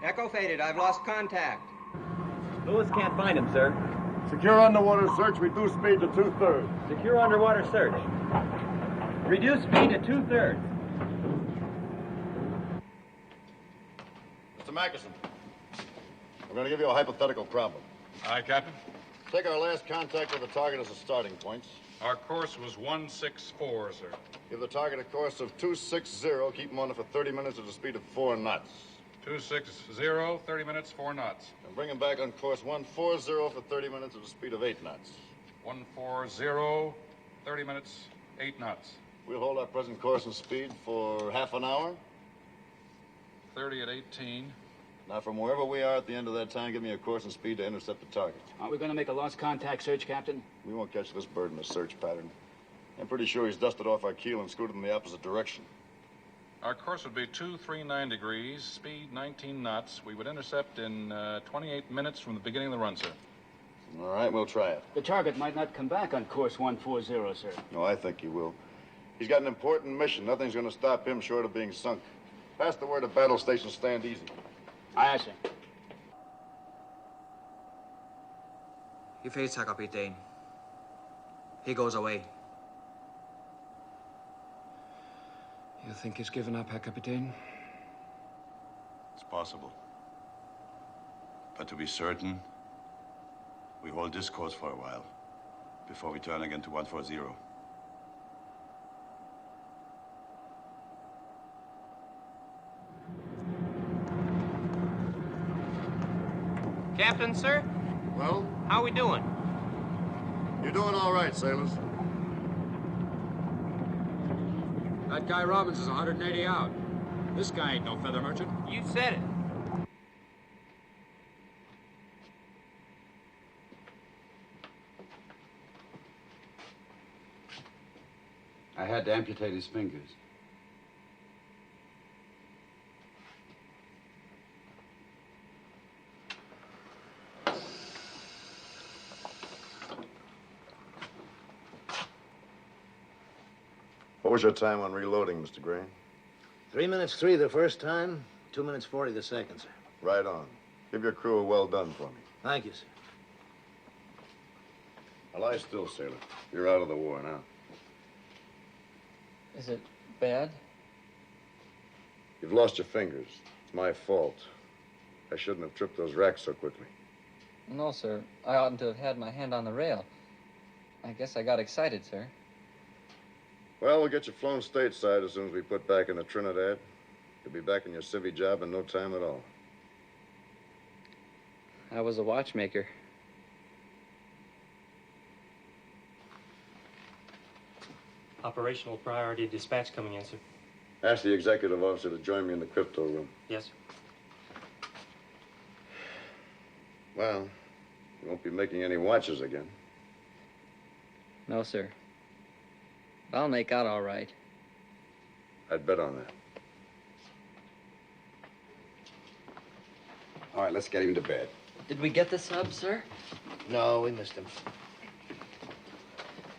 Echo faded. I've lost contact. Lewis can't find him, sir. Secure underwater search. Reduce speed to 2/3. Secure underwater search. Reduce speed to 2/3. Mr. Mackerson, we're going to give you a hypothetical problem. Aye, Captain. Take our last contact with the target as a starting point. Our course was 164, sir. Give the target a course of 260. Keep him on it for 30 minutes at a speed of 4 knots. 260, 30 minutes, 4 knots. And bring him back on course 140 for 30 minutes at a speed of 8 knots. 140, 30 minutes, 8 knots. We'll hold our present course and speed for half an hour. 30 at 18. Now, from wherever we are at the end of that time, give me a course and speed to intercept the target. Aren't we going to make a lost contact search, Captain? We won't catch this bird in a search pattern. I'm pretty sure he's dusted off our keel and scooted in the opposite direction. Our course would be 239 degrees, speed 19 knots. We would intercept in 28 minutes from the beginning of the run, sir. All right, we'll try it. The target might not come back on course 140, sir. No, I think he will. He's got an important mission. Nothing's going to stop him short of being sunk. Pass the word to battle station, stand easy. Aye, sir. He fades, Herr Kapitän. He goes away. You think he's given up, Herr Kapitän? It's possible. But to be certain, we hold this course for a while before we turn again to 140. Captain, sir? Well? How we doing? You're doing all right, sailors. That guy Robbins is 180 out. This guy ain't no feather merchant. You said it. I had to amputate his fingers. What was your time on reloading, Mr. Gray? 3 minutes 3 the first time, 2 minutes 40 the second, sir. Right on. Give your crew a well done for me. Thank you, sir. Now lie still, sailor. You're out of the war now. Is it bad? You've lost your fingers. It's my fault. I shouldn't have tripped those racks so quickly. No, sir. I oughtn't to have had my hand on the rail. I guess I got excited, sir. Well, we'll get you flown stateside as soon as we put back into Trinidad. You'll be back in your civvy job in no time at all. I was a watchmaker. Operational priority dispatch coming in, sir. Ask the executive officer to join me in the crypto room. Yes, sir. Well, you won't be making any watches again. No, sir. I'll make out all right. I'd bet on that. All right, let's get him to bed. Did we get the sub, sir? No, we missed him.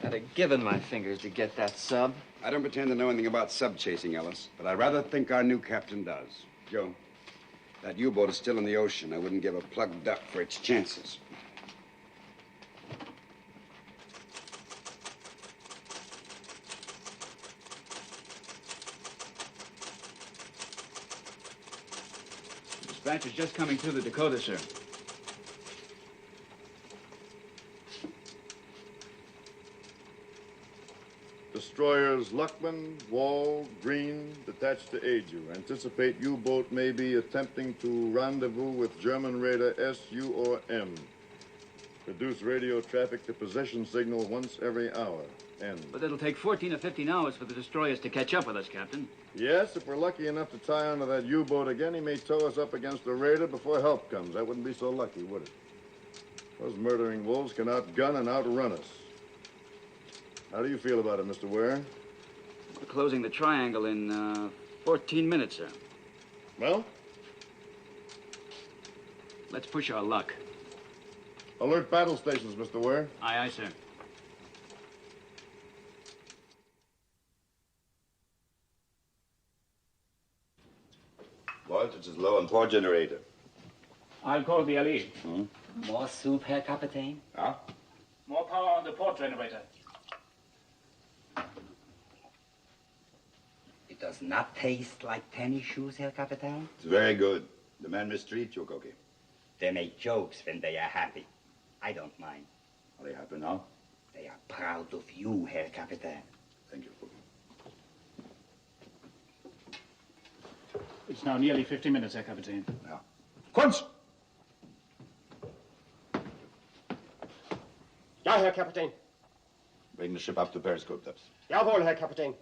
I'd have given my fingers to get that sub. I don't pretend to know anything about sub-chasing, Ellis, but I'd rather think our new captain does. Joe, that U-boat is still in the ocean. I wouldn't give a plugged duck for its chances. Dispatch is just coming through the Dakota, sir. Destroyers Luckman, Wall, Green, detached to aid you. Anticipate U-boat may be attempting to rendezvous with German raider SU or M. Reduce radio traffic to position signal once every hour. End. But it'll take 14 or 15 hours for the destroyers to catch up with us, Captain. Yes, if we're lucky enough to tie onto that U-boat again, he may tow us up against the raider before help comes. That wouldn't be so lucky, would it? Those murdering wolves can outgun and outrun us. How do you feel about it, Mr. Ware? We're closing the triangle in 14 minutes, sir. Well? Let's push our luck. Alert battle stations, Mr. Ware. Aye, aye, sir. Voltage is low on port generator. I'll call the LE. More soup, Herr Kapitän? Yeah? More power on the port generator. It does not taste like tennis shoes, Herr Kapitän? It's very good. The men mistreat you, Koki. They make jokes when they are happy. I don't mind. Are they happy now? They are proud of you, Herr Kapitän. Thank you, Koki. It's now nearly 50 minutes, Herr Kapitän. Ja. Kunz! Ja, Herr Kapitän. Bring the ship up to periscope depth. Jawohl, Herr Kapitän.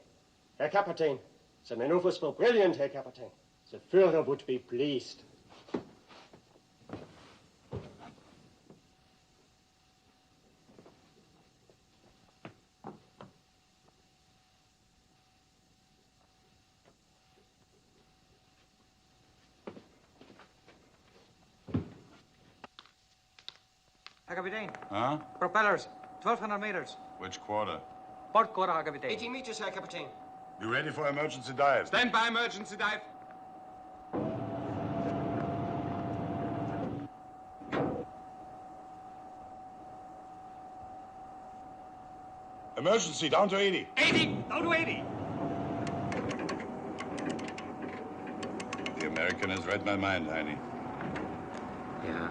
Herr Kapitän, the maneuvers were brilliant, Herr Kapitän. The Führer would be pleased. Herr Kapitän. Huh? Propellers, 1,200 meters. Which quarter? Port quarter, Herr Kapitän. 18 meters, Herr Kapitän. You ready for emergency dive? Stand by emergency dive. Emergency, down to 80. 80! Down to 80! The American has read my mind, Heine. Yeah.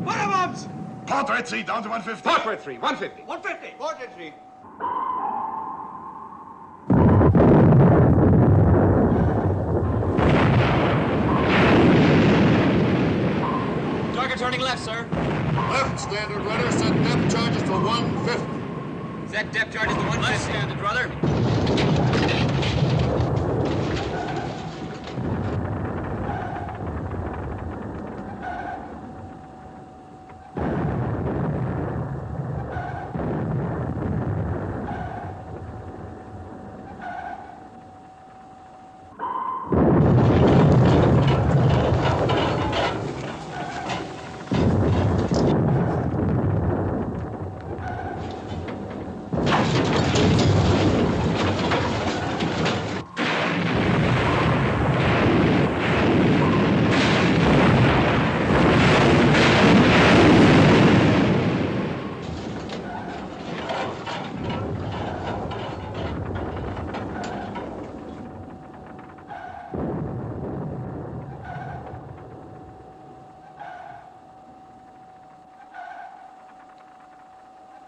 Bottom-ups! Portrait 3, down to 150. Portrait 3, 150. 150. Portrait 3. Target turning left, sir. Left, standard rudder. Set depth charges to 150. Set depth charges to 150. Left, standard rudder.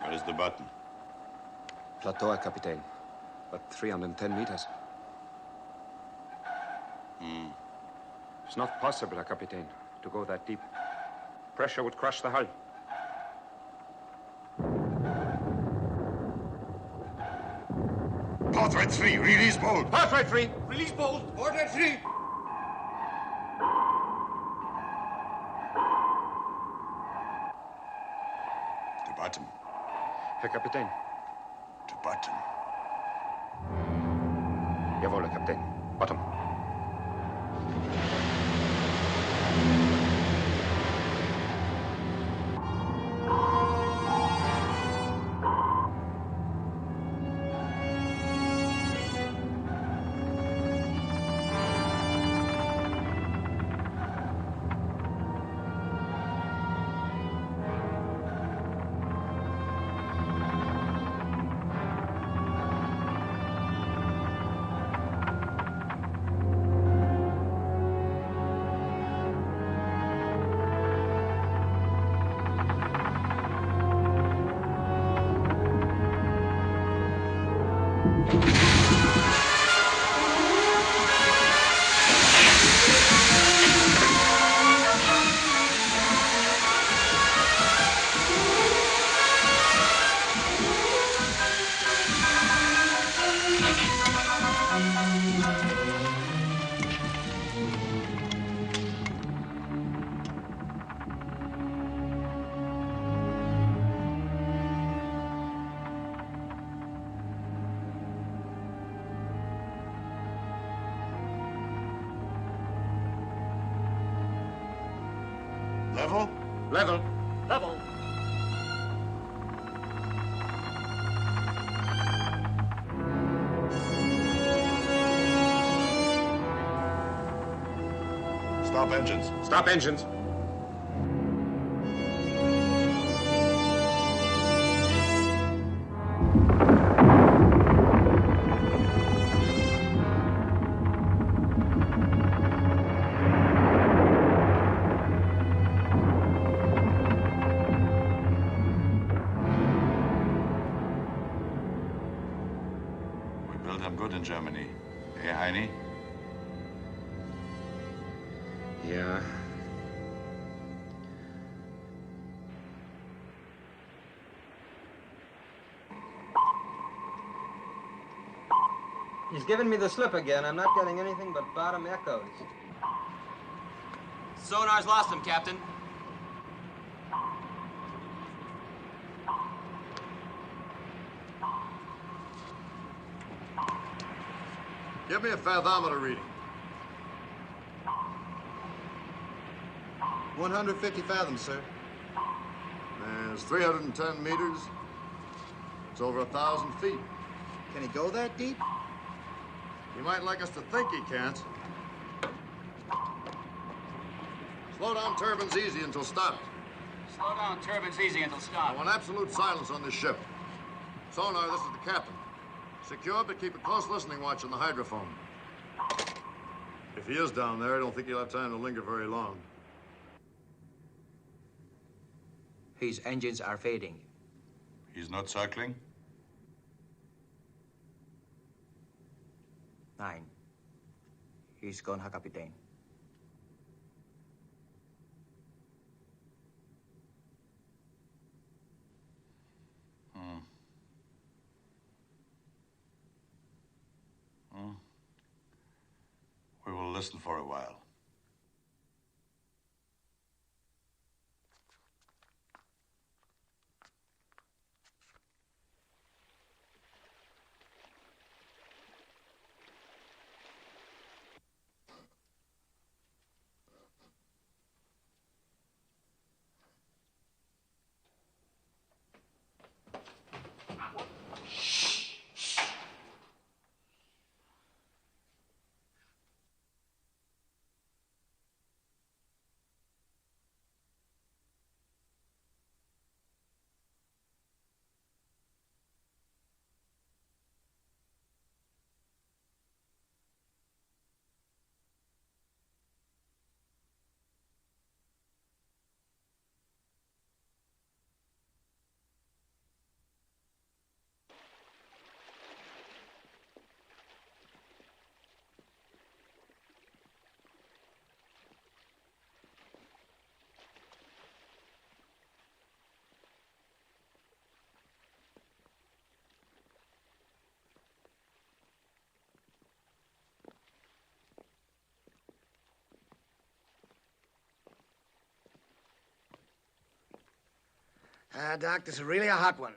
Where's the button? Plateau, Herr Kapitän. But 310 meters. It's not possible, Herr Kapitän, to go that deep. Pressure would crush the hull. Portrait 3, release bolt. Portrait 3. Release bolt. Portrait 3. To bottom. Herr Kapitän. To bottom. Jawohl, Herr Kapitän. Bottom. Level? Level. Level. Stop engines. Stop engines. We built them good in Germany. Hey, Heine? Yeah. He's given me the slip again. I'm not getting anything but bottom echoes. Sonar's lost him, Captain. Give me a fathometer reading. 150 fathoms, sir. There's 310 meters. It's over 1,000 feet. Can he go that deep? He might like us to think he can't. Slow down turbines easy until stopped. Slow down turbines easy until stopped. I want absolute silence on this ship. Sonar, this is the captain. Secure, but keep a close listening watch on the hydrophone. If he is down there, I don't think he'll have time to linger very long. His engines are fading. He's not circling? 9. He's gone, Herr Kapitän. We will listen for a while. Doc, this is really a hot one.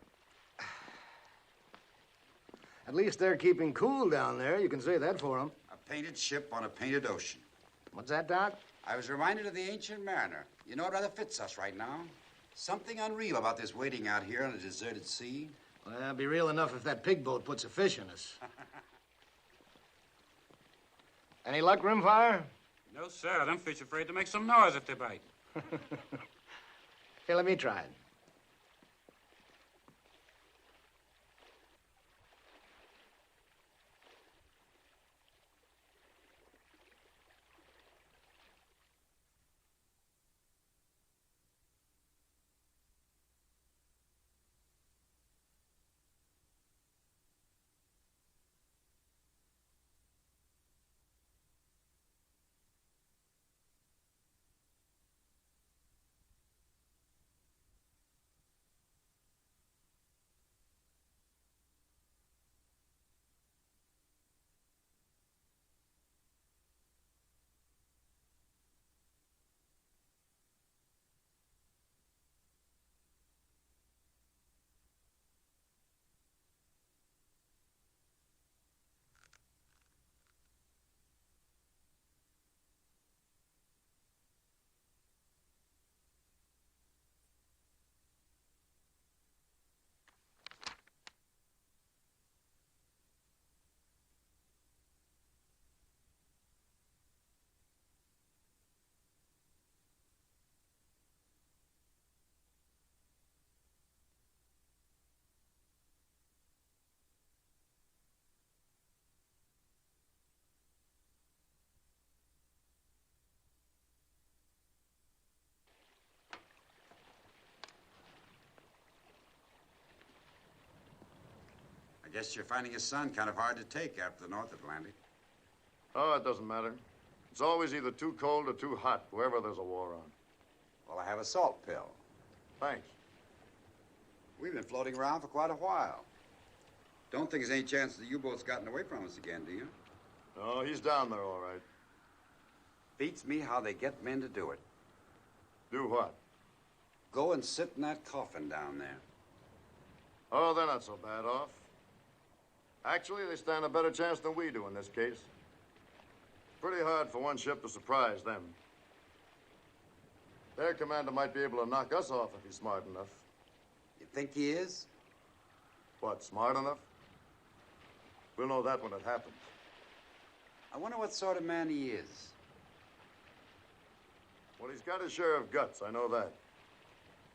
At least they're keeping cool down there. You can say that for them. A painted ship on a painted ocean. What's that, Doc? I was reminded of the ancient mariner. You know, it rather fits us right now. Something unreal about this waiting out here on a deserted sea. Well, it'll be real enough if that pig boat puts a fish in us. Any luck, Rimfire? No, sir. Them fish afraid to make some noise if they bite. Here, let me try it. I guess you're finding his son kind of hard to take after the North Atlantic. Oh, it doesn't matter. It's always either too cold or too hot, wherever there's a war on. Well, I have a salt pill. Thanks. We've been floating around for quite a while. Don't think there's any chance the U-boat's gotten away from us again, do you? No, he's down there all right. Beats me how they get men to do it. Do what? Go and sit in that coffin down there. Oh, they're not so bad off. Actually, they stand a better chance than we do in this case. Pretty hard for one ship to surprise them. Their commander might be able to knock us off if he's smart enough. You think he is? What, smart enough? We'll know that when it happens. I wonder what sort of man he is. Well, he's got his share of guts, I know that.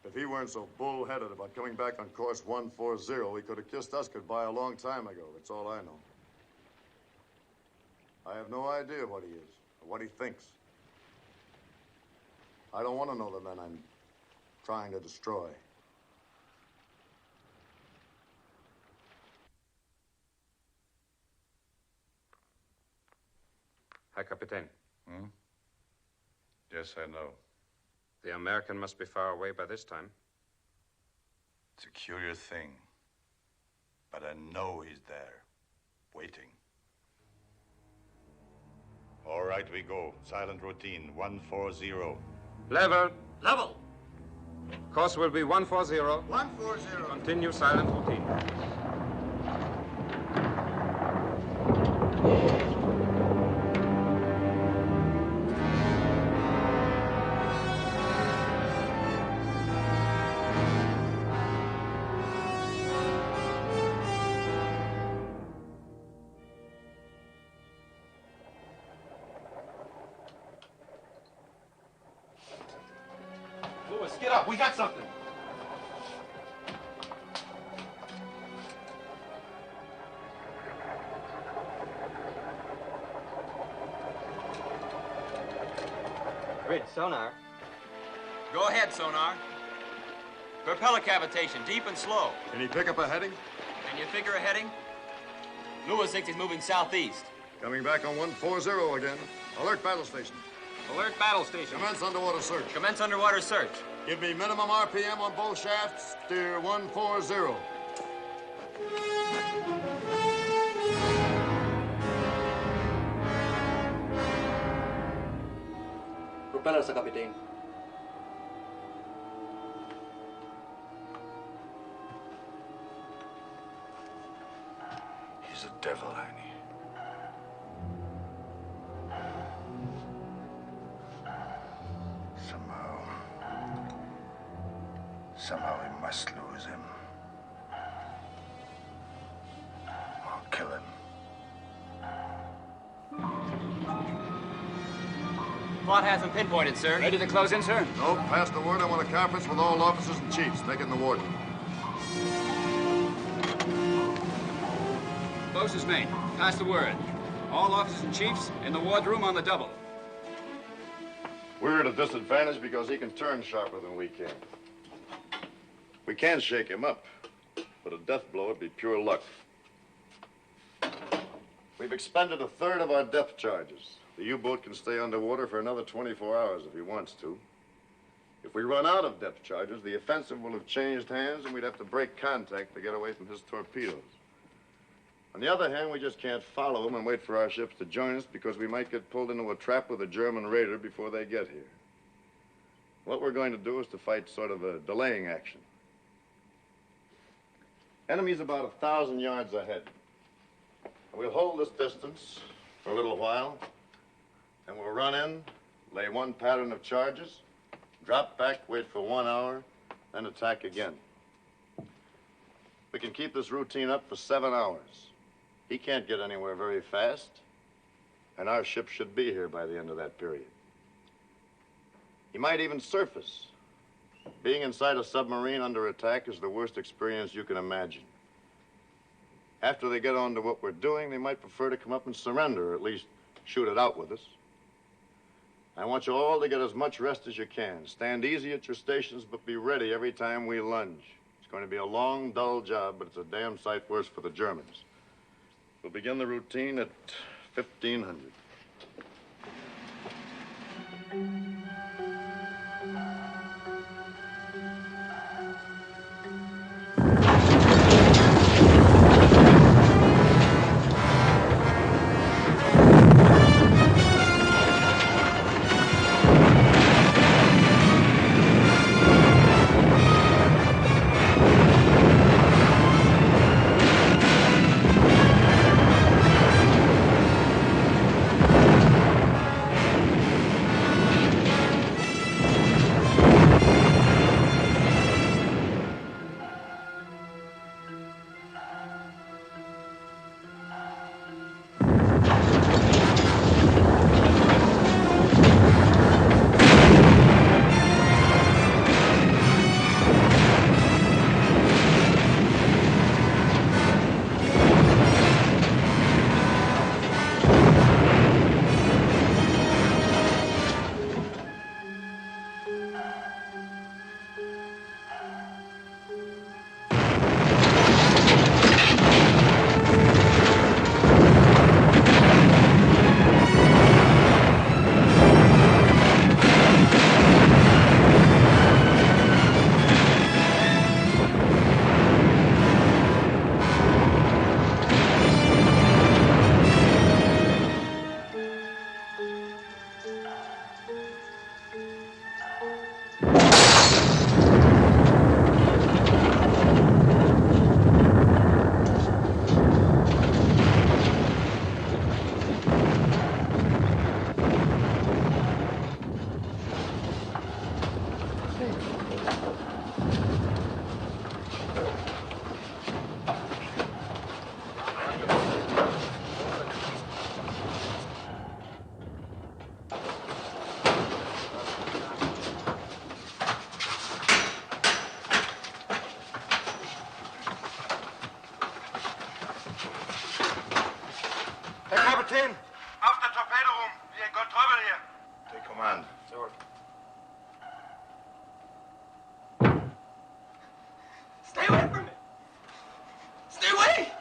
If he weren't so bull-headed about coming back on course 140, he could have kissed us goodbye a long time ago. That's all I know. I have no idea what he is or what he thinks. I don't want to know the men I'm trying to destroy. Herr Kapitän. Hmm? Yes, I know. The American must be far away by this time. It's a curious thing. But I know he's there, waiting. All right, we go. Silent routine, 140. Level. Level. Course will be 140. 140. Continue silent routine. Get up, we got something. Grid, sonar. Go ahead, sonar. Propeller cavitation, deep and slow. Can he pick up a heading? Can you figure a heading? Lewis thinks he's moving southeast. Coming back on 140 again. Alert battle station. Alert battle station. Commence underwater search. Commence underwater search. Give me minimum RPM on both shafts. Steer 140. Propeller, Sir Captain. He's a devil, Annie. Somehow we must lose him. Or kill him. Plot hasn't pinpointed, sir. Ready to close in, sir? Nope, pass the word. I want a conference with all officers and chiefs. Make it in the warden. Closest mate. Pass the word. All officers and chiefs in the wardroom on the double. We're at a disadvantage because he can turn sharper than we can. We can shake him up, but a death blow would be pure luck. We've expended a third of our depth charges. The U-boat can stay underwater for another 24 hours if he wants to. If we run out of depth charges, the offensive will have changed hands and we'd have to break contact to get away from his torpedoes. On the other hand, we just can't follow him and wait for our ships to join us because we might get pulled into a trap with a German raider before they get here. What we're going to do is to fight sort of a delaying action. Enemy's about 1,000 yards ahead. We'll hold this distance for a little while, and we'll run in, lay one pattern of charges, drop back, wait for 1 hour, then attack again. We can keep this routine up for 7 hours. He can't get anywhere very fast, and our ship should be here by the end of that period. He might even surface. Being inside a submarine under attack is the worst experience you can imagine. After they get on to what we're doing, they might prefer to come up and surrender, or at least shoot it out with us. I want you all to get as much rest as you can. Stand easy at your stations, but be ready every time we lunge. It's going to be a long, dull job, but it's a damn sight worse for the Germans. We'll begin the routine at 1500. Kapitän. Auf der Torpedo rum. Wir got trouble here. Take command. Sir. Stay away from me! Stay away!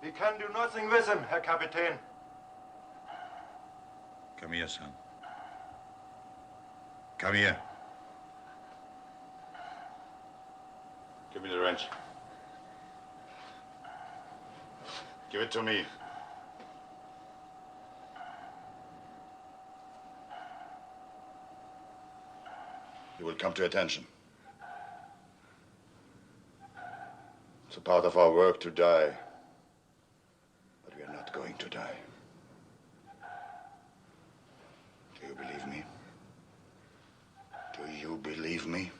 We can do nothing with him, Herr Kapitän. Come here, son. Come here. Give me the wrench. Give it to me. You will come to attention. It's a part of our work to die. But we are not going to die. Do you believe me? Do you believe me?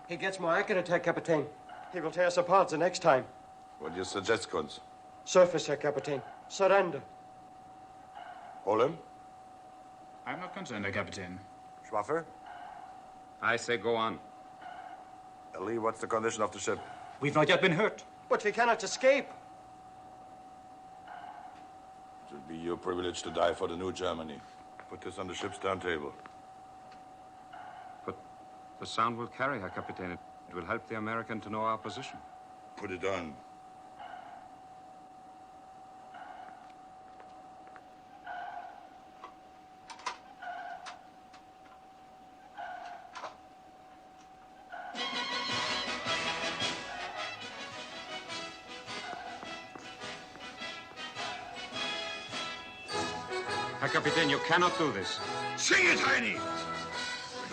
He gets more accurate, Herr Kapitän. He will tear us apart the next time. What do you suggest, Kunz? Surface, Herr Kapitän. Surrender. Hold him? I'm not concerned, Herr Kapitän. Schwaffer? I say go on. Lee, what's the condition of the ship? We've not yet been hurt. But we cannot escape. It will be your privilege to die for the new Germany. Put this on the ship's turntable. But the sound will carry, Herr Kapitän. It will help the American to know our position. Put it on. Herr Kapitän, you cannot do this. Sing it, Heine!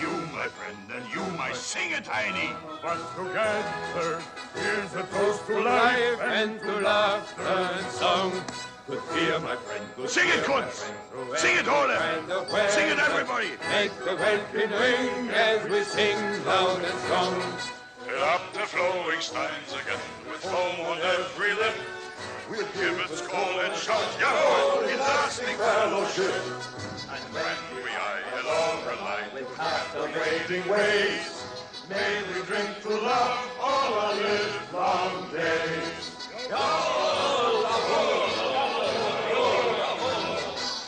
You, my friend, and you, my sing it, Heine! But together, here's a toast to life and to laughter and song. Good cheer, my friend. Good Sing it, cheer, my Kunz! friend, through Sing it, every Ole! kind of weather. Sing it, everybody! Make the welkin ring as we sing loud and strong. Fill up the flowing steins again with foam on every lip. We'll give it call and shout, Yahoo! In lasting fellowship. And when we eye along the line with half the waiting ways, may we drink to love all our live long days.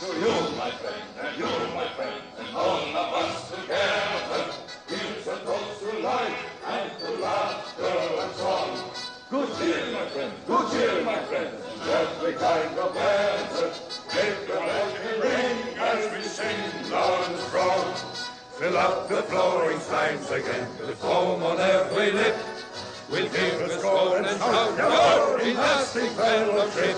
To you, my friend, and you, my friend, and all of us together, here's a toast to life and to laughter and song. Good cheer, my friend, good cheer, my friend, every kind of weather, make the welkin ring as we sing loud and strong. Fill up the flowing steins again, with foam on every lip, we'll give a score and shout, Yahoo! In lasting fellowship.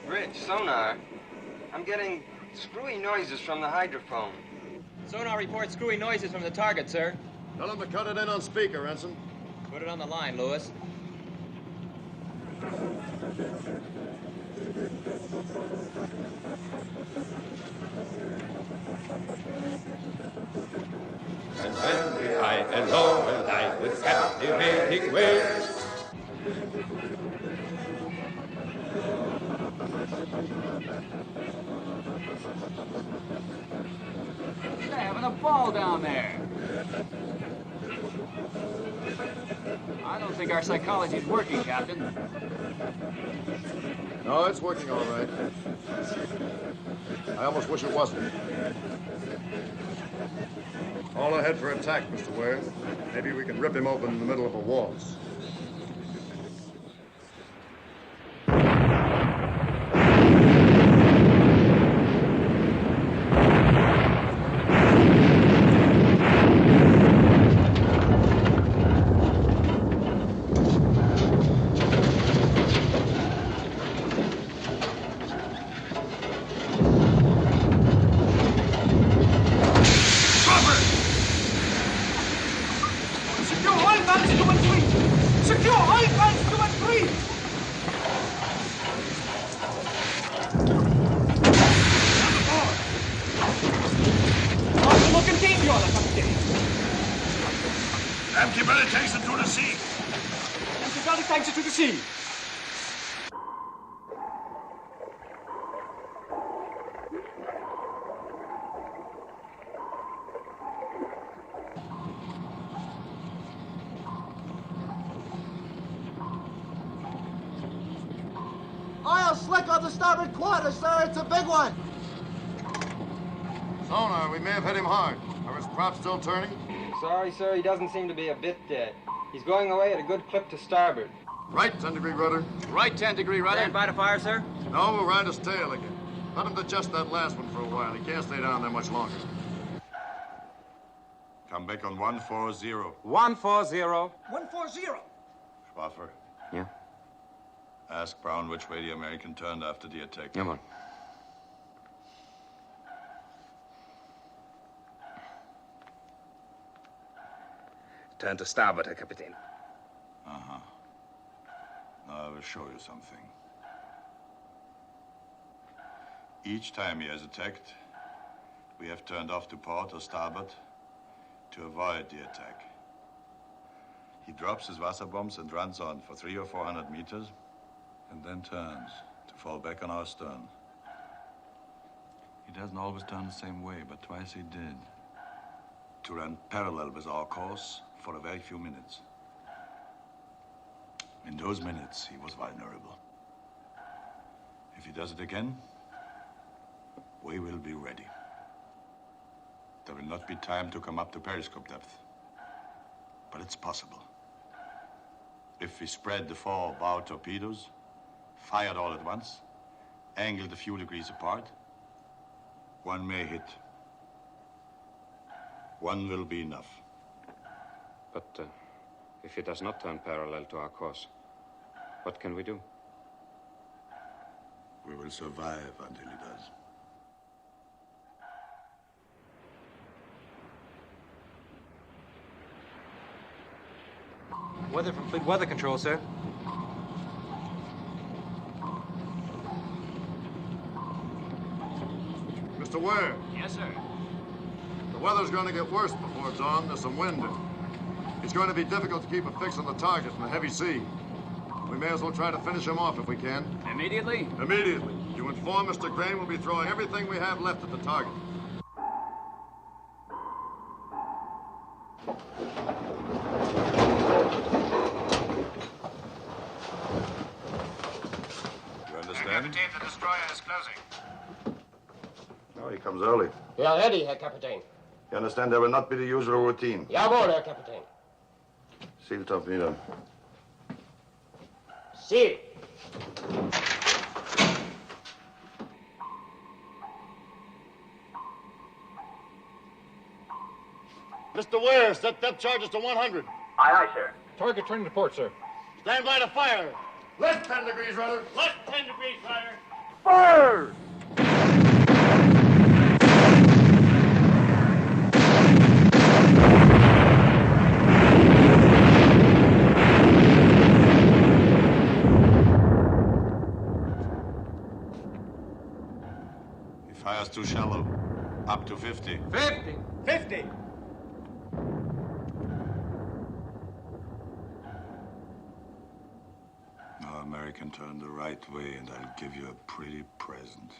Rich, sonar. I'm getting screwy noises from the hydrophone. Sonar reports screwy noises from the target, sir. Tell him to cut it in on speaker, Ensign. Put it on the line, Lewis. And when we high and low and high with captivating waves, They're having a ball down there. I don't think our psychology's working, Captain. No, it's working all right. I almost wish it wasn't. All ahead for attack, Mr. Ware. Maybe we can rip him open in the middle of a waltz. Oil slick on the starboard quarter, sir. It's a big one. Sonar, we may have hit him hard. Are his props still turning? Sorry, sir, he doesn't seem to be a bit dead. He's going away at a good clip to starboard. Right 10-degree rudder. Right 10-degree rudder. Stand by to fire, sir. No, we'll ride his tail again. Let him digest that last one for a while. He can't stay down there much longer. Come back on 140. 140. 140. Schwaffer. Yeah? Ask Brown which way the American turned after the attack. Come on. Turn to starboard, Herr Kapitän. Uh-huh. Now I will show you something. Each time he has attacked, we have turned off to port or starboard to avoid the attack. He drops his Wasserbombs and runs on for 300 or 400 meters and then turns to fall back on our stern. He doesn't always turn the same way, but twice he did. To run parallel with our course for a very few minutes. In those minutes, he was vulnerable. If he does it again, we will be ready. There will not be time to come up to periscope depth. But it's possible. If we spread the 4 bow torpedoes, fired all at once, angled a few degrees apart, one may hit. One will be enough. But if he does not turn parallel to our course, what can we do? We will survive until he does. Weather from Fleet Weather Control, sir. Mr. Ware. Yes, sir. The weather's going to get worse before dawn. There's some wind in it. It's going to be difficult to keep a fix on the target in the heavy sea. We may as well try to finish him off if we can. Immediately? Immediately. You inform Mr. Crane we'll be throwing everything we have left at the target. You understand? Captain, the destroyer is closing. No, he comes early. We are ready, Herr Kapitän. You understand there will not be the usual routine. Jawohl, Herr Kapitän. Seal torpedo. Seal. Mr. Ware, set depth charges to 100. Aye, aye, sir. Target turning to port, sir. Stand by to fire. Left 10 degrees, rudder. Left 10 degrees, rudder. Fire! He fires too shallow. Up to 50. 50. 50. Now, American, turn the right way, and I'll give you a pretty present.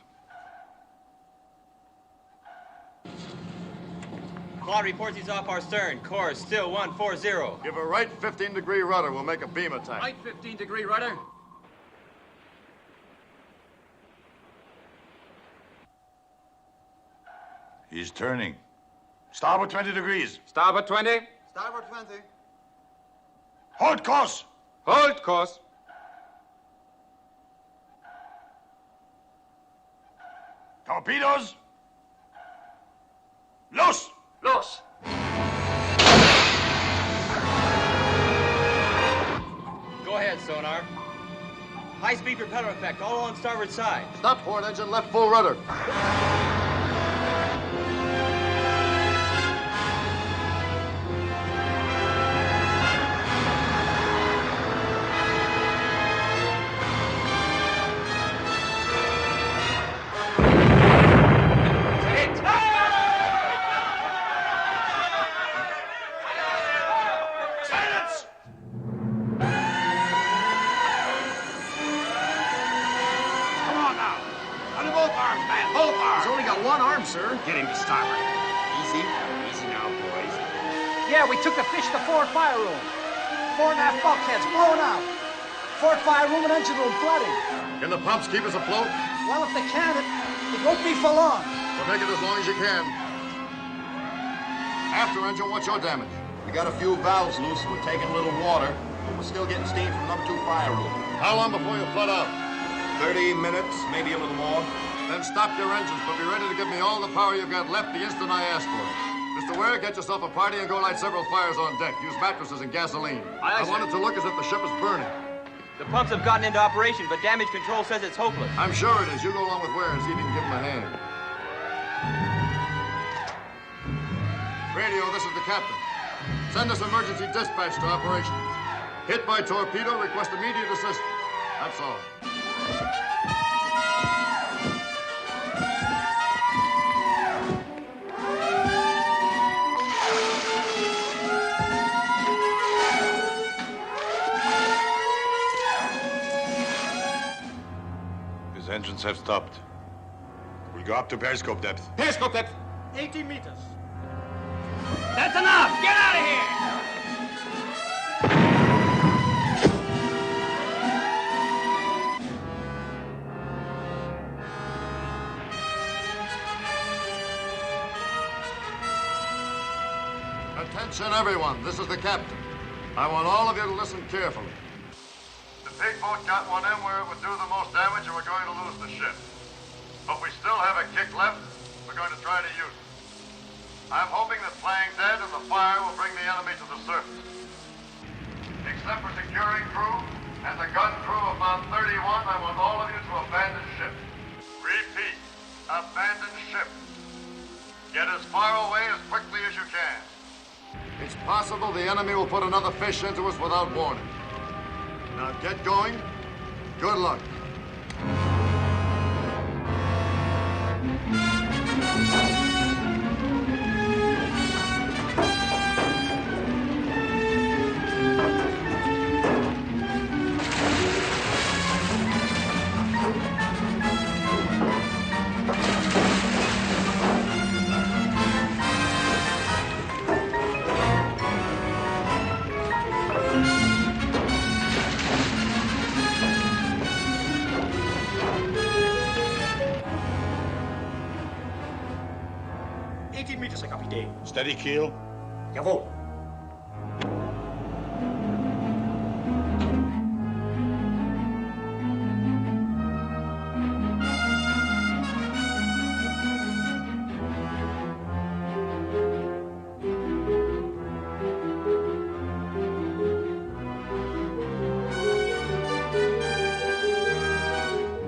Claude reports he's off our stern. Course still 140. Give a right 15-degree rudder. We'll make a beam attack. Right 15-degree rudder. He's turning. Starboard 20 degrees. Starboard 20. Starboard 20. Hold course. Hold course. Torpedoes. Los. Los. Go ahead, sonar. High-speed propeller effect, all on starboard side. Stop port engine, left full rudder. Sir. Get him to starboard. Easy. Easy now, boys. Yeah, we took the fish to forward fire room. 4 1/2 bulkheads blowing out. Forward fire room and engine room flooding. Can the pumps keep us afloat? Well, if they can, it won't be for long. Well, make it as long as you can. After engine, what's your damage? We got a few valves loose. We're taking a little water, but we're still getting steam from number 2 fire room. How long before you flood out? 30 minutes, maybe a little more. Then stop your engines, but be ready to give me all the power you've got left the instant I ask for it. Mr. Ware, get yourself a party and go light several fires on deck. Use mattresses and gasoline. I want it to look as if the ship is burning. The pumps have gotten into operation, but damage control says it's hopeless. I'm sure it is. You go along with Ware and see if you can give him a hand. Radio, this is the captain. Send us emergency dispatch to operations. Hit by torpedo, request immediate assistance. That's all. His engines have stopped. We'll go up to periscope depth. Periscope depth. 18 meters. That's enough! Get out of here! Attention, everyone. This is the captain. I want all of you to listen carefully. The big boat got one in where it would do the most damage, and we're going to lose the ship. But we still have a kick left. We're going to try to use it. I'm hoping that playing dead and the fire will bring the enemy to the surface. Except for securing crew and the gun crew of Mount 31, I want all of you to abandon ship. Repeat, abandon ship. Get as far away as quickly as you can. It's possible the enemy will put another fish into us without warning. Now get going. Good luck. Steady keel. Jawohl.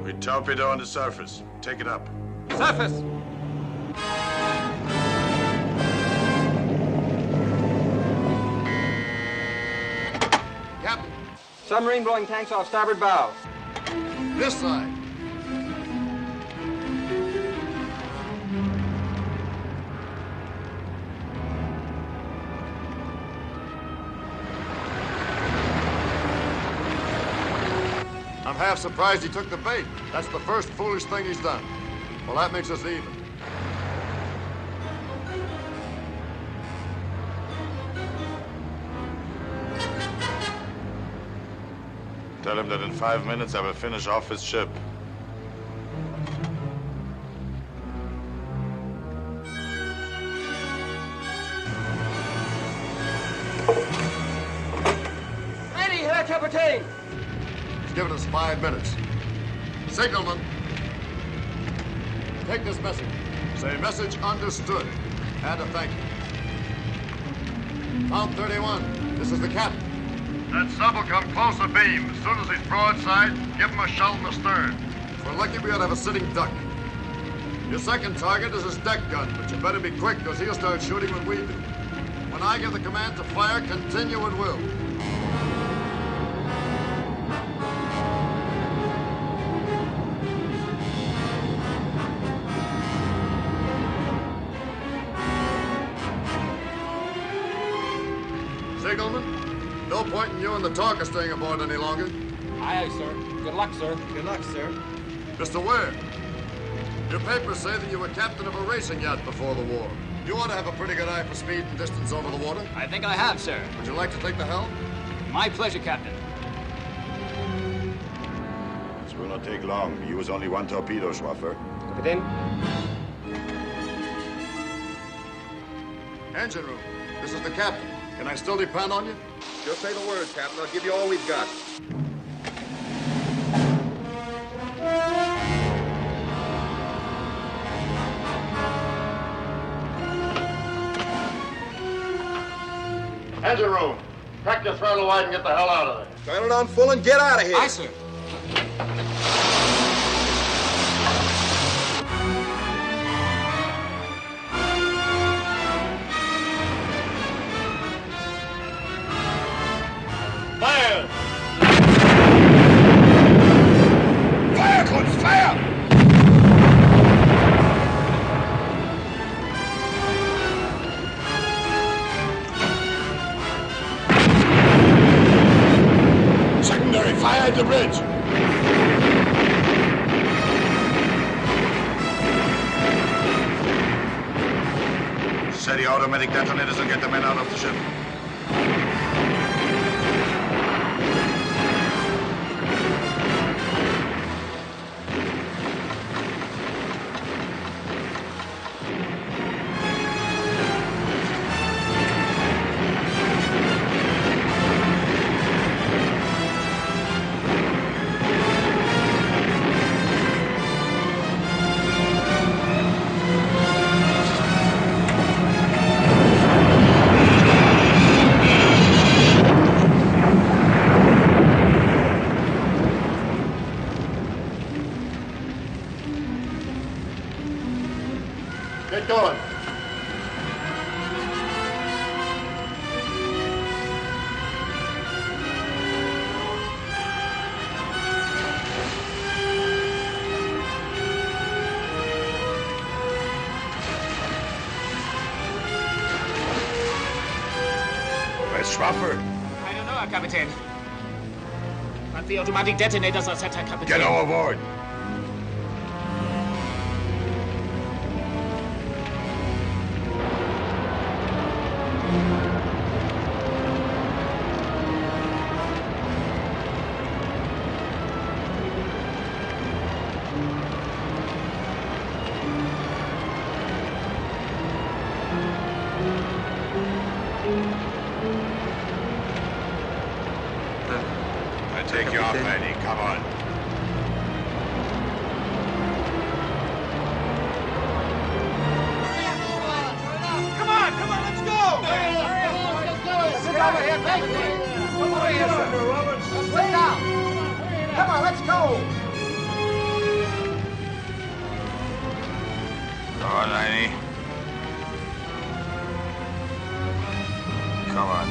We torpedo on the surface. Take it up. Surface. Submarine blowing tanks off starboard bow. This side. I'm half surprised he took the bait. That's the first foolish thing he's done. Well, that makes us even. Tell him that in 5 minutes I will finish off his ship. Captain! He's given us 5 minutes. Signalman, take this message. Say message understood. And a thank you. Count 31. This is the captain. That sub will come close abeam. As soon as he's broadside, give him a shell in the stern. If we're lucky, we ought to have a sitting duck. Your second target is his deck gun, but you better be quick, because he'll start shooting when we do. When I give the command to fire, continue at will. Signalman, no point in you and the talker staying aboard any longer. Aye, sir. Good luck, sir. Good luck, sir. Mr. Ware, your papers say that you were captain of a racing yacht before the war. You ought to have a pretty good eye for speed and distance over the water. I think I have, sir. Would you like to take the helm? My pleasure, Captain. This will not take long. We use only 1 torpedo, Schwaffer. Captain? Engine room, this is the captain. Can I still depend on you? Just say the word, Captain. I'll give you all we've got. Engine room, crack your throttle wide and get the hell out of there. Turn it on full and get out of here. Aye, sir. Fire! Fire, Kunz, fire! Secondary fire at the bridge. Set the automatic detonators and get the men out of the ship. Get going. Where's Schwaffer? I don't know, Herr Kapitän. But the automatic detonators are set, Herr Kapitän. Get overboard. Take you off, Eddie. Come on. Come on, let's go! Sit over here, come over here, Mr. Roberts. Sit down. Come on, let's go. Come on, Eddie. Come on.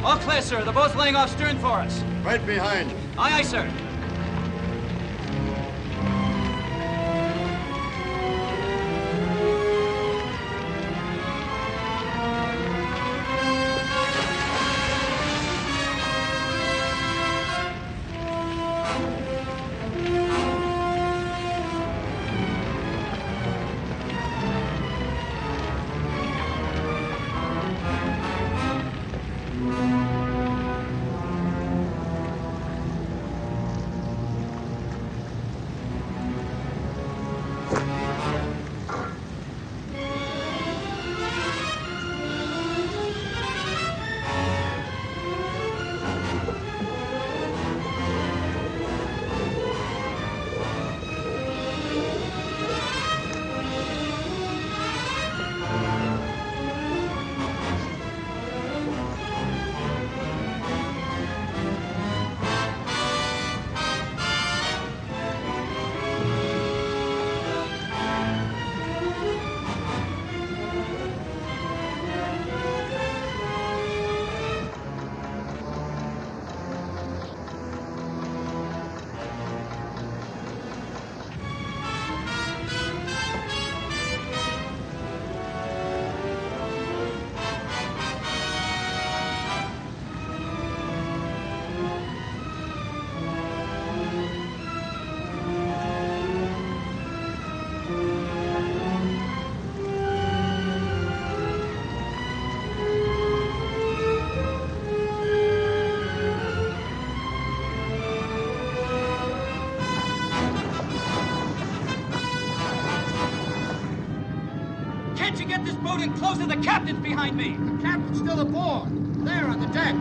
All clear, sir. They're both laying off stern for us. Right behind you. Aye, aye, sir. doing? Closing the captain's behind me. The captain's still aboard. There on the deck.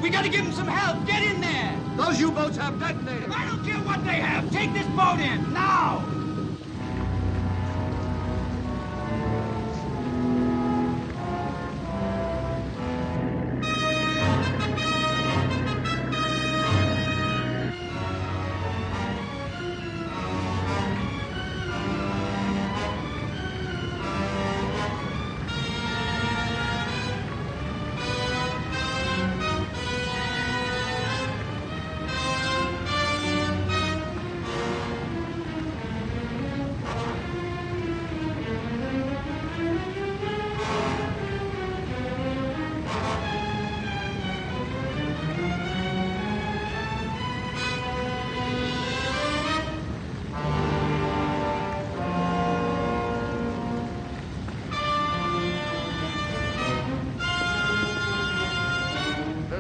We gotta give him some help. Get in there. Those U-boats have detonators. I don't care what they have. Take this boat in, now.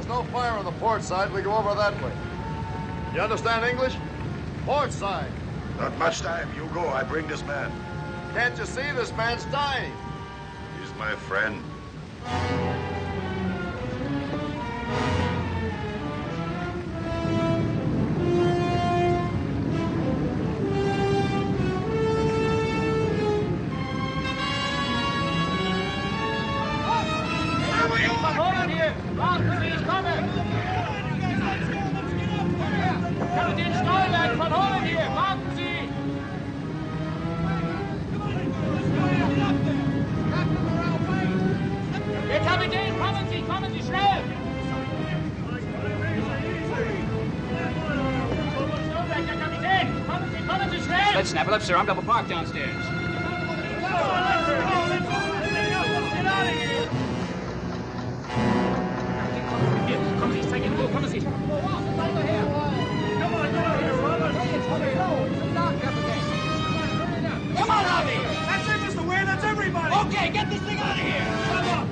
No fire on the port side. We go over that way. You understand English? Port side. Not much time. You go. I bring this man. Can't you see this man's dying? He's my friend. Let's snap it up, sir. I'm double parked downstairs. Kommen Sie, ich zeige Ihnen wo. Kommen Sie. Come on, Harvey. That's it, Mr. Ware. That's everybody. Okay, get this thing out of here. Shut up.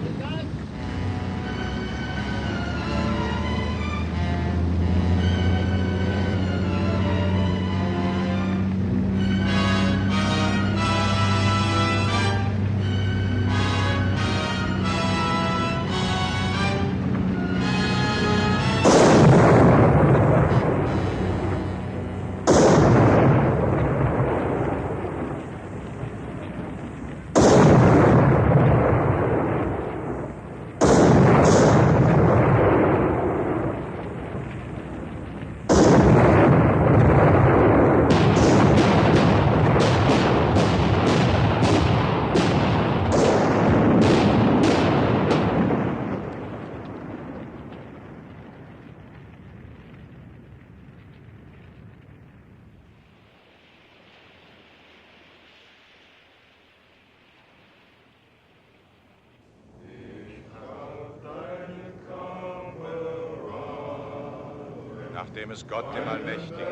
Nachdem es Gott, dem Allmächtigen,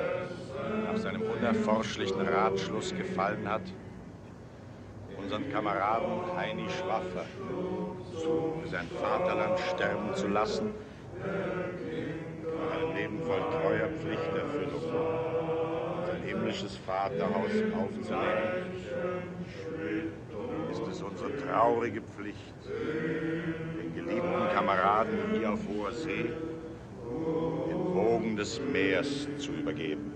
nach seinem unerforschlichen Ratschluss gefallen hat, unseren Kameraden Heini Schwaffer für sein Vaterland sterben zu lassen, ein Leben voll treuer Pflichterfüllung, sein himmlisches Vaterhaus aufzunehmen, ist es unsere traurige Pflicht, den geliebten Kameraden hier auf hoher See den Wogen des Meers zu übergeben.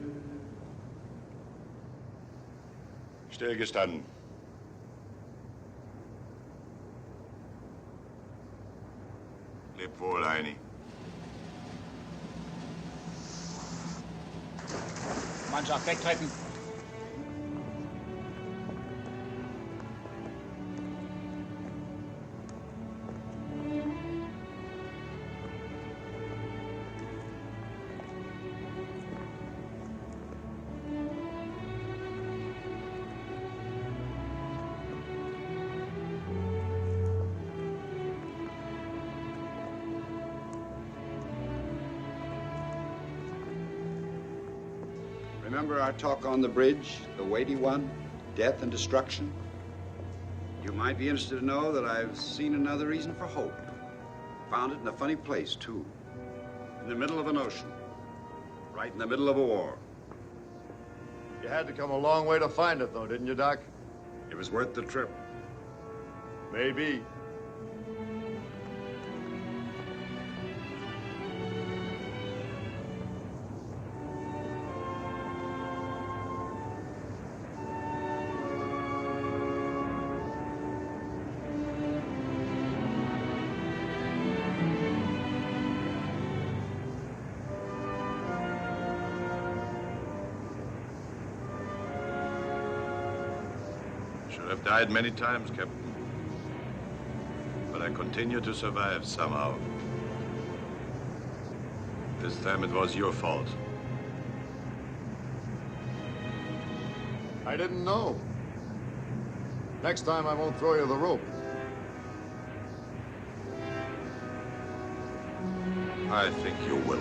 Stillgestanden. Leb wohl, Heini. Mannschaft, wegtreten. Remember our talk on the bridge, the weighty one, death and destruction? You might be interested to know that I've seen another reason for hope. Found it in a funny place, too. In the middle of an ocean. Right in the middle of a war. You had to come a long way to find it, though, didn't you, Doc? It was worth the trip. Maybe. Should have died many times, Captain. But I continue to survive somehow. This time it was your fault. I didn't know. Next time I won't throw you the rope. I think you will.